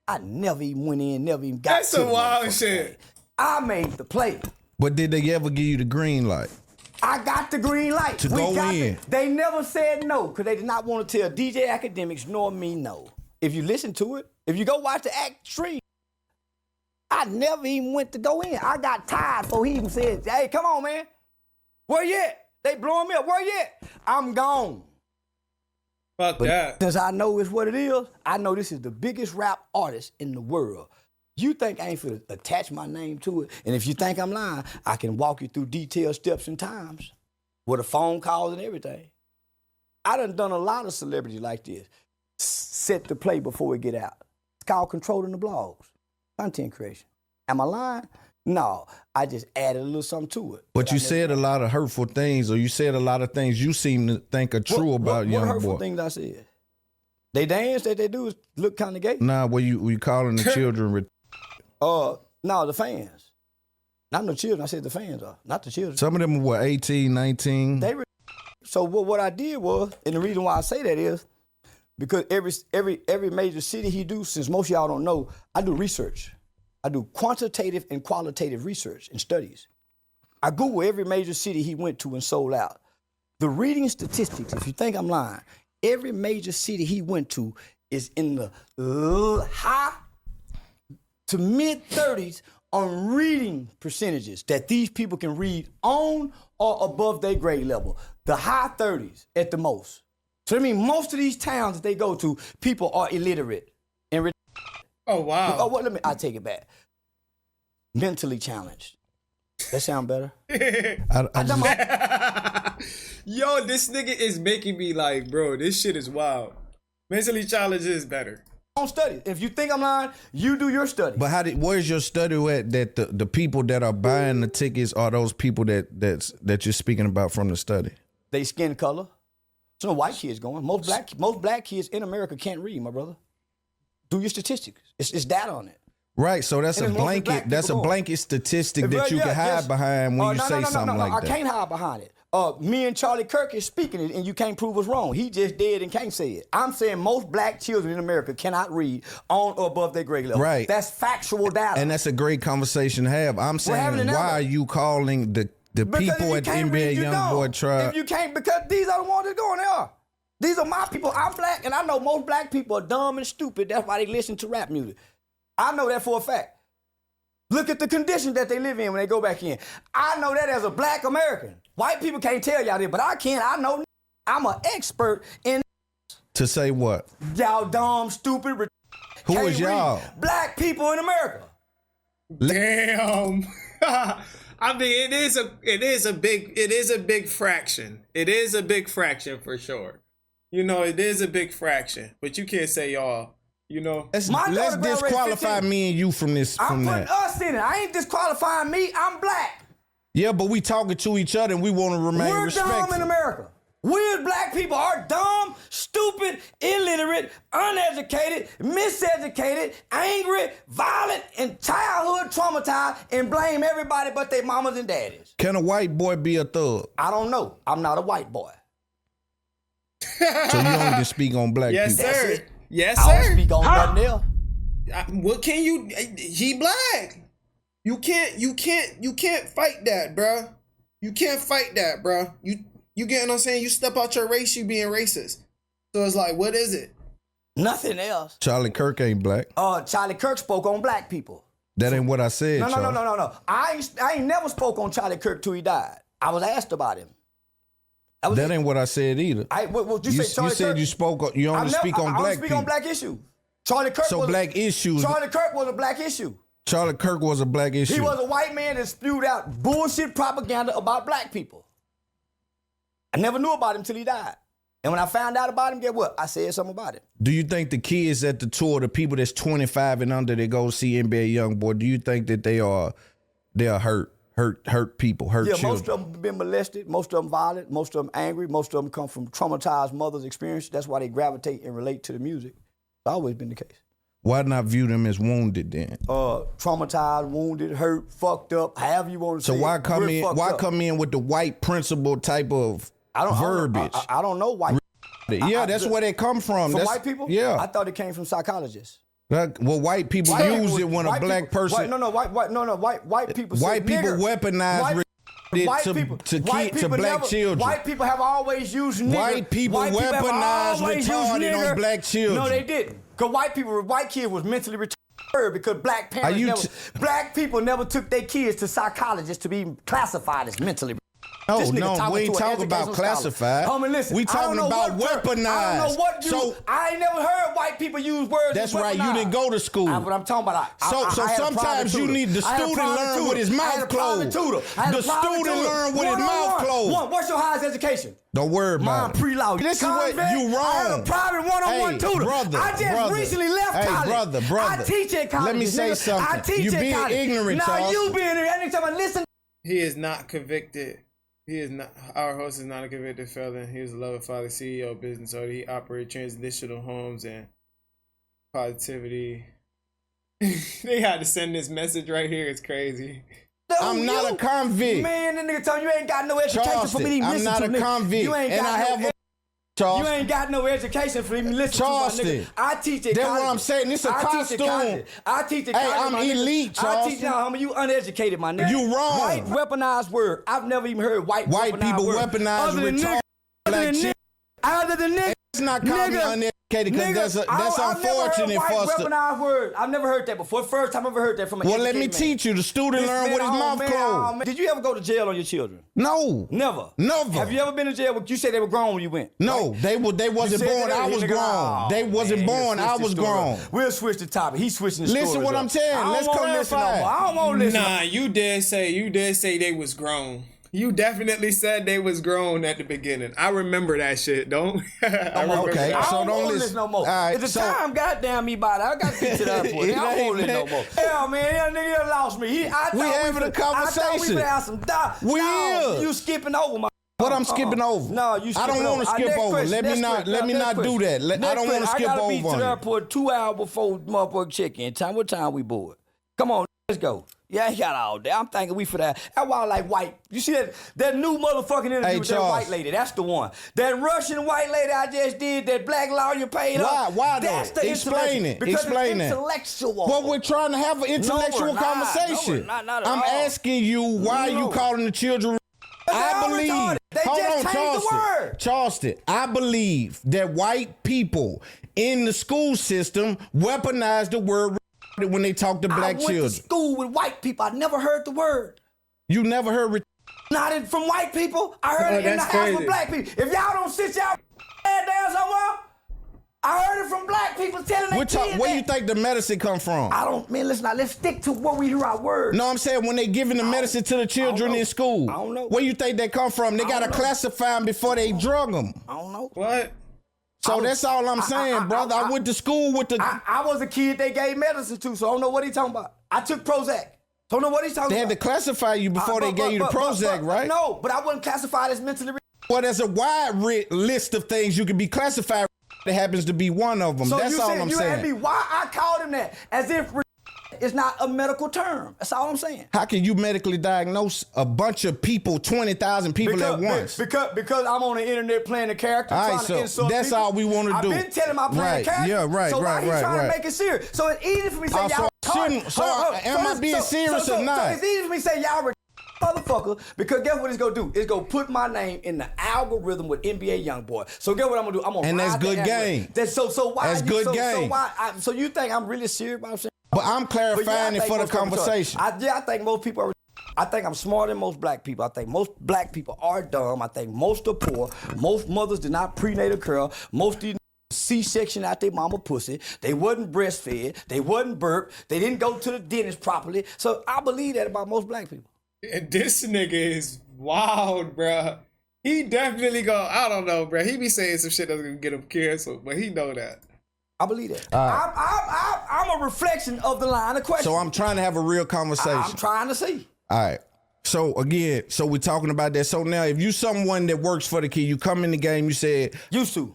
S3: I never even went in, never even got
S1: That's some wild shit.
S3: I made the play.
S2: But did they ever give you the green light?
S3: I got the green light.
S2: To go in.
S3: They never said no, because they did not want to tell DJ Academics nor me no. If you listen to it, if you go watch the Act stream, I never even went to go in. I got tired before he even said, hey, come on, man. Where you at? They blowing me up. Where you at? I'm gone.
S1: Fuck that.
S3: Since I know it's what it is, I know this is the biggest rap artist in the world. You think I ain't finna attach my name to it? And if you think I'm lying, I can walk you through detailed steps and times with a phone calls and everything. I done a lot of celebrities like this. Set the play before we get out. It's called controlling the blogs. Content creation. Am I lying? No, I just added a little something to it.
S2: But you said a lot of hurtful things, or you said a lot of things you seem to think are true about
S3: What
S2: Young
S3: hurtful
S2: Boy.
S3: things I said? They dance that they do is look kind of gay.
S2: Nah, were you calling the children?
S3: No, the fans. Not the children. I said the fans are, not the children.
S2: Some of them were 18, 19.
S3: So what I did was, and the reason why I say that is because every major city he do, since most of y'all don't know, I do research. I do quantitative and qualitative research and studies. I Google every major city he went to and sold out. The reading statistics, if you think I'm lying, every major city he went to is in the high to mid 30s on reading percentages that these people can read on or above their grade level. the high 30s at the most. So I mean, most of these towns that they go to, people are illiterate and
S1: Oh wow.
S3: oh, well, I take it back. Mentally challenged. That sound better?
S1: Yo, this nigga is making me like, bro, this shit is wild. Mentally challenged is better.
S3: Don't study. If you think I'm lying, you do your study.
S2: But where's your study at that the people that are buying the tickets are those people that you're speaking about from the study?
S3: They skin color. So no white kids going. Most black kids in America can't read, my brother. Do your statistics. It's data on it.
S2: Right, so that's a
S3: And it's mostly
S2: blanket.
S3: black
S2: That's a
S3: people
S2: blanket statistic that you can hide behind when you say something like that.
S3: I can't hide behind it. Me and Charlie Kirk is speaking it, and you can't prove us wrong. He just did and can't say it. I'm saying most black children in America cannot read on or above their grade level.
S2: Right.
S3: That's factual data.
S2: And that's a great conversation to have. I'm saying, why are you calling the people at the NBA Youngboy tribe?
S3: If you can't, because these are the ones that going there. These are my people. I'm black, and I know most black people are dumb and stupid. That's why they listen to rap music. I know that for a fact. Look at the conditions that they live in when they go back in. I know that as a black American. White people can't tell y'all that, but I can. I know. I'm an expert in.
S2: To say what?
S3: Y'all dumb, stupid.
S2: Who is y'all?
S3: Black people in America.
S1: Damn. I mean, it is a big fraction. It is a big fraction for sure. You know, it is a big fraction, but you can't say y'all. You know,
S2: let's disqualify me and you from this.
S3: I'm putting us in it. I ain't disqualifying me. I'm black.
S2: Yeah, but we talking to each other and we want to remain respectful.
S3: We're dumb in America. We as black people are dumb, stupid, illiterate, uneducated, miseducated, angry, violent, and childhood traumatized, and blame everybody but their mamas and daddies.
S2: Can a white boy be a thug?
S3: I don't know. I'm not a white boy.
S2: So you only can speak on black
S1: yes,
S2: people.
S1: Sir. Yes,
S3: I don't
S1: sir.
S3: speak on nothing else.
S1: What can you? He black. You can't fight that, bruh. You can't fight that, bruh. You get what I'm saying? You step out your race, you being racist. So it's like, what is it?
S3: Nothing else.
S2: Charlie Kirk ain't black.
S3: Charlie Kirk spoke on black people.
S2: That ain't what I said.
S3: No. I ain't never spoke on Charlie Kirk till he died. I was asked about him.
S2: That ain't what I said either.
S3: What you say,
S2: you said you spoke. You only speak on black people.
S3: I speak on black issues. Charlie Kirk.
S2: So black issues.
S3: Charlie Kirk was a black issue.
S2: Charlie Kirk was a black issue.
S3: He was a white man that spewed out bullshit propaganda about black people. I never knew about him till he died. And when I found out about him, guess what? I said something about it.
S2: Do you think the kids at the tour, the people that's 25 and under that go see NBA Youngboy, do you think that they are hurt people, hurt children?
S3: Most of them been molested, most of them violent, most of them angry, most of them come from traumatized mothers' experience. That's why they gravitate and relate to the music. It's always been the case.
S2: Why not view them as wounded then?
S3: Traumatized, wounded, hurt, fucked up, however you want to say it.
S2: So why come in with the white principle type of verbiage?
S3: I don't know white.
S2: That's where they come from.
S3: From white people?
S2: Yeah.
S3: I thought it came from psychologists.
S2: Well, white people use it when a black person.
S3: White people.
S2: White people weaponize to black children.
S3: White people have always used nigger.
S2: White people weaponize retarded on black children.
S3: No, they didn't. Because white kids was mentally retarded because black parents black people never took their kids to psychologists to be classified as mentally retarded.
S2: No, we ain't talking about classified.
S3: Listen,
S2: we talking about weaponized.
S3: I don't know what I ain't never heard white people use words.
S2: That's right. You didn't go to school.
S3: What I'm talking about.
S2: So sometimes you need the student learn with his mouth closed. The student learn with his mouth closed.
S3: What's your highest education?
S2: Don't worry about it.
S3: Pre-law.
S2: This is what you wrong.
S3: I had a private one-on-one tutor. I just recently left college.
S2: Brother.
S3: I teach at college.
S2: Let me say something.
S3: I teach
S2: you being ignorant,
S3: now
S2: Charles.
S3: You being ignorant. Anytime I listen.
S1: He is not convicted. He is not. Our host is not a convicted felon. He was a loving father, CEO, business owner. He operated transitional homes and positivity. They had to send this message right here. It's crazy.
S2: I'm not a convict.
S3: Man, that nigga told you ain't got no education for me to even listen to.
S2: I'm not a convict.
S3: You ain't got
S2: Charleston.
S3: You ain't got no education for even listen
S2: Charleston.
S3: to my nigga. I teach at college.
S2: That's what I'm saying. This is a costume.
S3: I teach at college.
S2: Hey, I'm elite, Charleston.
S3: I teach now, homie. You uneducated, my nigga.
S2: You wrong.
S3: White weaponized word. I've never even heard white
S2: people
S3: weaponized
S2: weaponize retarded black children.
S3: Other than nigga.
S2: It's not calling me educated because that's unfortunate for us to.
S3: I've never heard that before. First time I ever heard that from an
S2: Well, let me
S3: educated man.
S2: teach you. The student learn with his mouth closed.
S3: Did you ever go to jail on your children?
S2: No.
S3: Never. Have you ever been in jail? You said they were grown when you went.
S2: No,
S3: right?
S2: they wasn't born. I was grown. They wasn't born. I was grown.
S3: We'll switch the topic. He's switching the story.
S2: Listen what I'm saying. Let's clarify.
S3: I don't want to listen.
S1: Nah, you did say they was grown. You definitely said they was grown at the beginning. I remember that shit, don't? I remember
S2: okay,
S1: that.
S2: so
S3: I don't want to
S2: listen.
S3: listen no more.
S2: Right,
S3: It's the time, goddamn me, body. I got to get to the airport. I don't want to listen no more. Hell, man, that nigga lost me.
S2: We having a conversation.
S3: I thought we would have some
S2: We is.
S3: You skipping over my.
S2: What I'm skipping over?
S3: No, you.
S2: I don't want to skip over. Let me not do that. I don't want to skip over.
S3: I gotta be to
S2: on
S3: the
S2: you.
S3: airport 2 hours before motherfucking check-in time. What time we board? Come on, let's go. Yeah, he got all day. I'm thinking we for that. That's why I like white. You see that new motherfucking interview with that white lady? That's the one. That Russian white lady I just did, that black lawyer paid her.
S2: Why though?
S3: That's the
S2: Explain it.
S3: Because
S2: Explain
S3: it's
S2: it.
S3: intellectual.
S2: Well, we're trying to have an intellectual conversation.
S3: No, we're not at
S2: I'm
S3: all.
S2: asking you why you calling the children. I believe.
S3: They just changed the word.
S2: Charleston, I believe that white people in the school system weaponize the word when they talk to black children.
S3: I went to school with white people. I never heard the word.
S2: You never heard
S3: Not from white people. I heard it in the house with black people. If y'all don't sit y'all head down somewhere, I heard it from black people telling their kids
S2: where you think the medicine come from?
S3: Listen, now, let's stick to what we hear our words.
S2: No, I'm saying when they giving the medicine to the children in school.
S3: I don't know.
S2: Where you think they come from? They got to classify them before they drug them.
S3: I don't know.
S1: What?
S2: So that's all I'm saying, brother. I went to school with the...
S3: I was a kid they gave medicine to, so I don't know what he's talking about. I took Prozac. Don't know what he's talking about.
S2: They had to classify you before they gave you the Prozac, right?
S3: No, but I wasn't classified as mentally...
S2: Well, there's a wide list of things you can be classified. That happens to be one of them.
S3: So
S2: that's all I'm
S3: you
S2: saying.
S3: asked me why I called him that, as if it's not a medical term. That's all I'm saying.
S2: How can you medically diagnose a bunch of people, 20,000 people at once?
S3: Because I'm on the internet playing a character.
S2: All right, so that's people. All we want to do.
S3: I've been telling him I'm playing a character.
S2: Yeah, right,
S3: so
S2: right,
S3: why he trying to make it serious? So it's easy for me to say y'all.
S2: Am I being serious or not?
S3: So it's easy for me to say y'all motherfucker, because guess what it's gonna do? It's gonna put my name in the algorithm with NBA Youngboy. So guess what I'm gonna do? I'm gonna
S2: that's good game.
S3: So why?
S2: That's good game.
S3: So why? So you think I'm really serious about saying?
S2: But I'm clarifying it for the conversation.
S3: I think most people are. I think I'm smarter than most black people. I think most black people are dumb. I think most are poor. Most mothers did not prenatal care. Most of these C-section out their mama pussy. They wasn't breastfed. They wasn't burped. They didn't go to the dentist properly. So I believe that about most black people.
S1: And this nigga is wild, bruh. He definitely I don't know, bruh. He be saying some shit that's gonna get him canceled, but he know that.
S3: I believe that. I'm a reflection of the line of question.
S2: So I'm trying to have a real conversation.
S3: I'm trying to see.
S2: All right. So again, we're talking about that. So now if you someone that works for the kid, you come in the game, you said...
S3: Used to.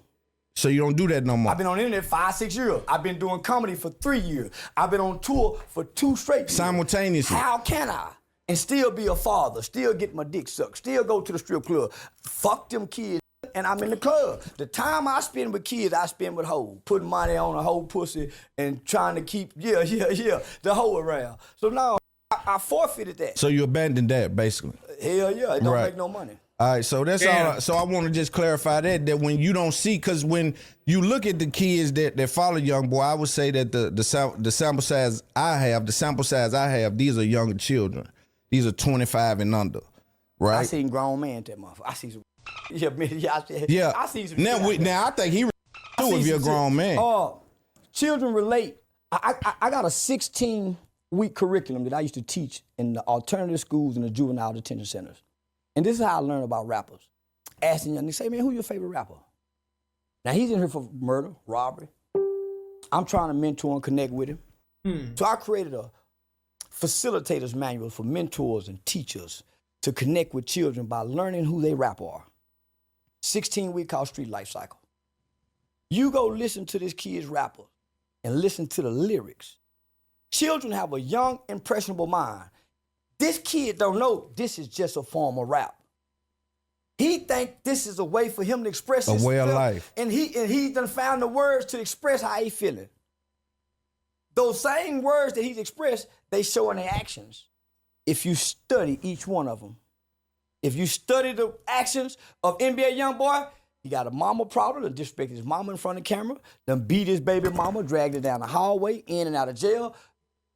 S2: So you don't do that no more?
S3: I've been on the internet 5-6 years. I've been doing comedy for 3 years. I've been on tour for 2 straight years.
S2: Simultaneously.
S3: How can I? And still be a father, still get my dick sucked, still go to the strip club, fuck them kids, and I'm in the club. The time I spend with kids, I spend with hoes, putting money on a whole pussy and trying to keep, the hoe around. So now, I forfeited that.
S2: So you abandoned that, basically?
S3: Hell yeah, it don't make no money.
S2: All right, so that's all. So I want to just clarify that when you don't see, because when you look at the kids that follow Youngboy, I would say that the sample size I have, these are younger children. These are 25 and under, right?
S3: I seen grown man that motherfucker. I see some.
S2: Yeah.
S3: I see some.
S2: Now I think he too if you're a grown man.
S3: Children relate. I got a 16-week curriculum that I used to teach in the alternative schools and the juvenile detention centers, and this is how I learned about rappers. Asking young niggas, say, man, who's your favorite rapper? Now he's in here for murder, robbery. I'm trying to mentor and connect with him. So I created a facilitators manual for mentors and teachers to connect with children by learning who they rap are. 16-week called Street Life Cycle. You go listen to this kid's rapper and listen to the lyrics. Children have a young, impressionable mind. This kid don't know this is just a form of rap. He think this is a way for him to express himself.
S2: A way of life.
S3: And he done found the words to express how he feeling. Those same words that he's expressed, they show in their actions. If you study each one of them, if you study the actions of NBA Youngboy, He got a mama problem, done disrespected his mama in front of the camera, done beat his baby mama, dragged her down the hallway, in and out of jail,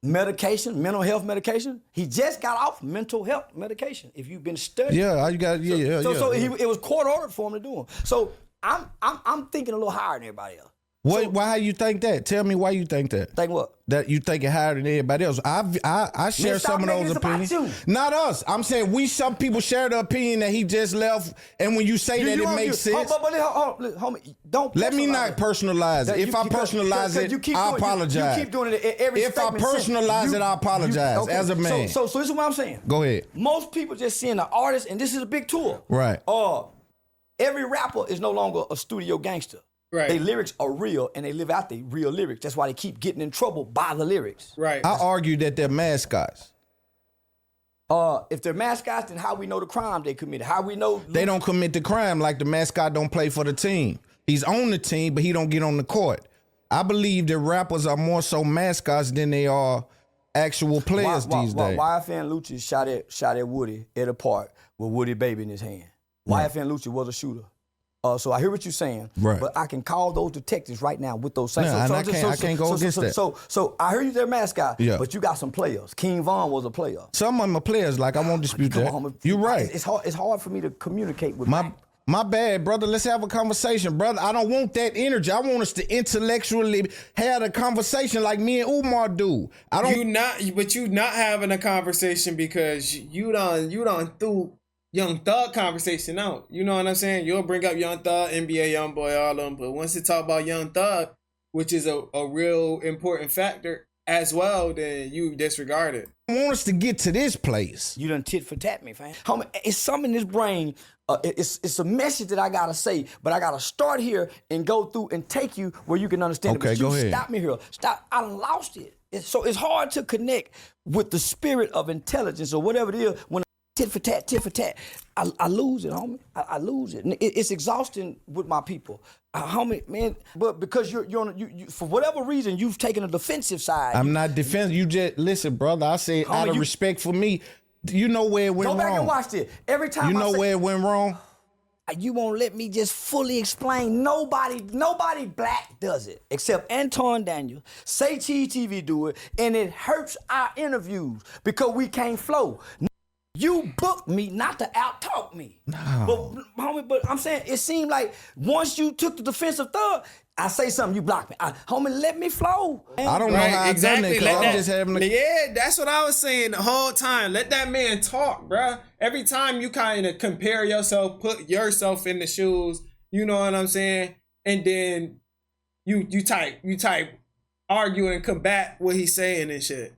S3: medication, mental health medication. He just got off mental health medication. If you've been studying.
S2: Yeah, you got
S3: So it was court ordered for him to do them. So I'm thinking a little higher than everybody else.
S2: Why you think that? Tell me why you think that.
S3: Think what?
S2: That you think it higher than everybody else. I share some of those opinions. Not us. I'm saying some people share the opinion that he just left, and when you say that, it makes sense.
S3: Homie, don't
S2: let me not personalize it. If I personalize it, I apologize.
S3: You keep doing it every
S2: If I personalize it, I apologize as a man.
S3: So this is what I'm saying.
S2: Go ahead.
S3: Most people just seeing the artist, and this is a big tour.
S2: Right.
S3: Every rapper is no longer a studio gangster.
S1: Right.
S3: Their lyrics are real, and they live out their real lyrics. That's why they keep getting in trouble by the lyrics.
S1: Right.
S2: I argue that they're mascots.
S3: If they're mascots, then how we know the crime they committed? How we know
S2: they don't commit the crime? Like the mascot don't play for the team. He's on the team, but he don't get on the court. I believe that rappers are more so mascots than they are actual players these days.
S3: YFN Lucci shot at Woody at a park with Woody baby in his hand.
S2: Right.
S3: YFN Lucci was a shooter. So I hear what you're saying,
S2: right.
S3: But I can call those detectives right now with those same.
S2: No, I can't go against that.
S3: So I hear you their mascot,
S2: yeah.
S3: But you got some players. King Von was a player.
S2: Some of them are players. Like I won't dispute that. You're right.
S3: It's hard for me to communicate with
S2: my bad, brother. Let's have a conversation, brother. I don't want that energy. I want us to intellectually have a conversation like me and Umar do.
S1: But you not having a conversation because you done threw Young Thug conversation out. You know what I'm saying? You'll bring up Young Thug, NBA Youngboy, all of them. But once you talk about Young Thug, which is a real important factor as well, then you disregard it.
S2: I want us to get to this place.
S3: You done tit for tat me, fam. Homie, it's something in this brain. It's a message that I gotta say, but I gotta start here and go through and take you where you can understand
S2: okay,
S3: it. But
S2: go ahead.
S3: Stop me here. Stop. I done lost it. So it's hard to connect with the spirit of intelligence or whatever it is when tit for tat. I lose it, homie. I lose it. It's exhausting with my people, homie, man. But because you're on, for whatever reason, you've taken a defensive side.
S2: I'm not defensive. You just listen, brother. I say out of respect for me. You know where it went wrong.
S3: Go back and watch it. Every time
S2: you know where it went wrong.
S3: You won't let me just fully explain. Nobody black does it except Anton Daniel. Say Cheese TV do it, and it hurts our interviews because we can't flow. You booked me not to out-talk me.
S2: No.
S3: But, homie, but I'm saying it seemed like once you took the defensive thug, I say something, you block me. Homie, let me flow.
S2: I don't know how I done that, 'cause I'm just having
S1: Yeah, that's what I was saying the whole time. Let that man talk, bruh. Every time you kind of compare yourself, put yourself in the shoes, you know what I'm saying? And then you type argue and combat what he's saying and shit.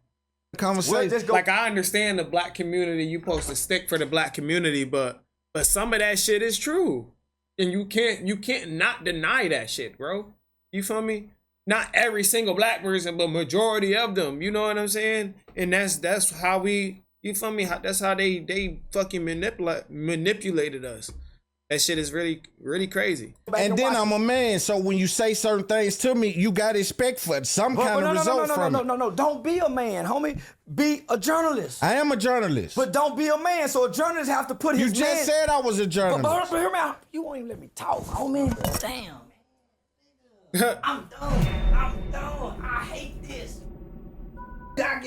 S2: Conversation.
S1: Like I understand the black community, you supposed to stick for the black community, but some of that shit is true. And you can't not deny that shit, bro. You feel me? Not every single black person, but majority of them. You know what I'm saying? And that's how we, you feel me? That's how they fucking manipulated us. That shit is really, really crazy.
S2: And then I'm a man, so when you say certain things to me, you got to expect for some kind of result from it.
S3: No. Don't be a man, homie. Be a journalist.
S2: I am a journalist.
S3: But don't be a man, so a journalist have to put his
S2: You just said I was a journalist.
S3: But hear me out. You won't even let me talk, homie. Damn. I'm done. I hate this. I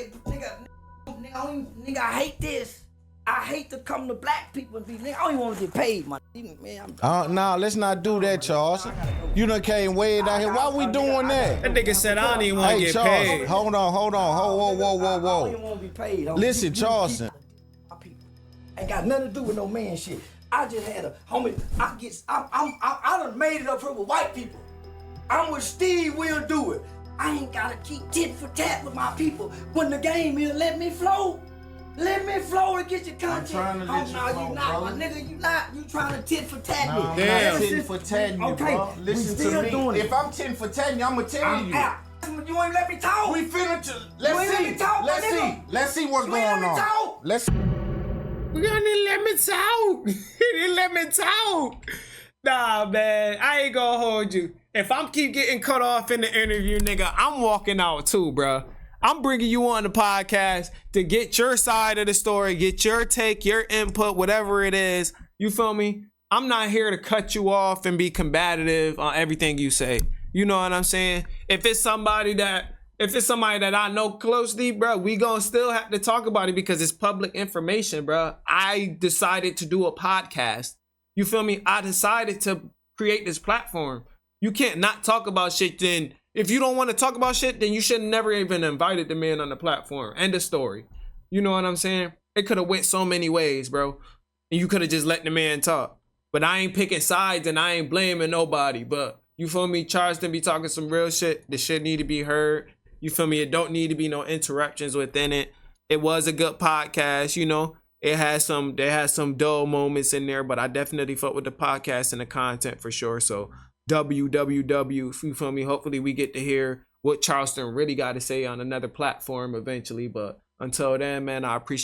S3: hate this. I hate to come to black people and be, I don't even want to get paid, man.
S2: Nah, let's not do that, Charles. You done came way down here. Why we doing that?
S1: That nigga said I don't even want to get
S2: Charles,
S1: paid.
S2: Hold on. Whoa.
S3: I don't even want to be paid.
S2: Listen, Charleston.
S3: Ain't got nothing to do with no man shit. I just had a homie. I done made it up here with white people. I'm with Steve. Will do it. I ain't gotta keep tit for tat with my people. When the game is, let me flow. Let me flow and get your content.
S2: I'm trying to let you flow,
S3: you not,
S2: brother.
S3: My nigga, you not. You trying to tit for tat me.
S2: I'm
S1: Damn.
S2: not tit for tatting you, bro. Listen to me.
S3: Doing it.
S2: If I'm tit for tatting you, I'm gonna tell you.
S3: Out. You ain't let me talk.
S2: We finna Let's see what's going on.
S1: We gonna let me talk. He didn't let me talk. Nah, man, I ain't gonna hold you. If I'm keep getting cut off in the interview, nigga, I'm walking out too, bro. I'm bringing you on the podcast to get your side of the story, get your take, your input, whatever it is. You feel me? I'm not here to cut you off and be combative on everything you say. You know what I'm saying? If it's somebody that I know closely, bro, we gonna still have to talk about it because it's public information, bro. I decided to do a podcast. You feel me? I decided to create this platform. You can't not talk about shit. Then if you don't want to talk about shit, then you should never even invited the man on the platform. End of story. You know what I'm saying? It could have went so many ways, bro. And you could have just let the man talk. But I ain't picking sides and I ain't blaming nobody. But you feel me? Charleston be talking some real shit. The shit need to be heard. You feel me? It don't need to be no interruptions within it. It was a good podcast, you know. There had some dull moments in there, but I definitely fuck with the podcast and the content for sure. So www, you feel me? Hopefully we get to hear what Charleston really got to say on another platform eventually. But until then, man, I appreciate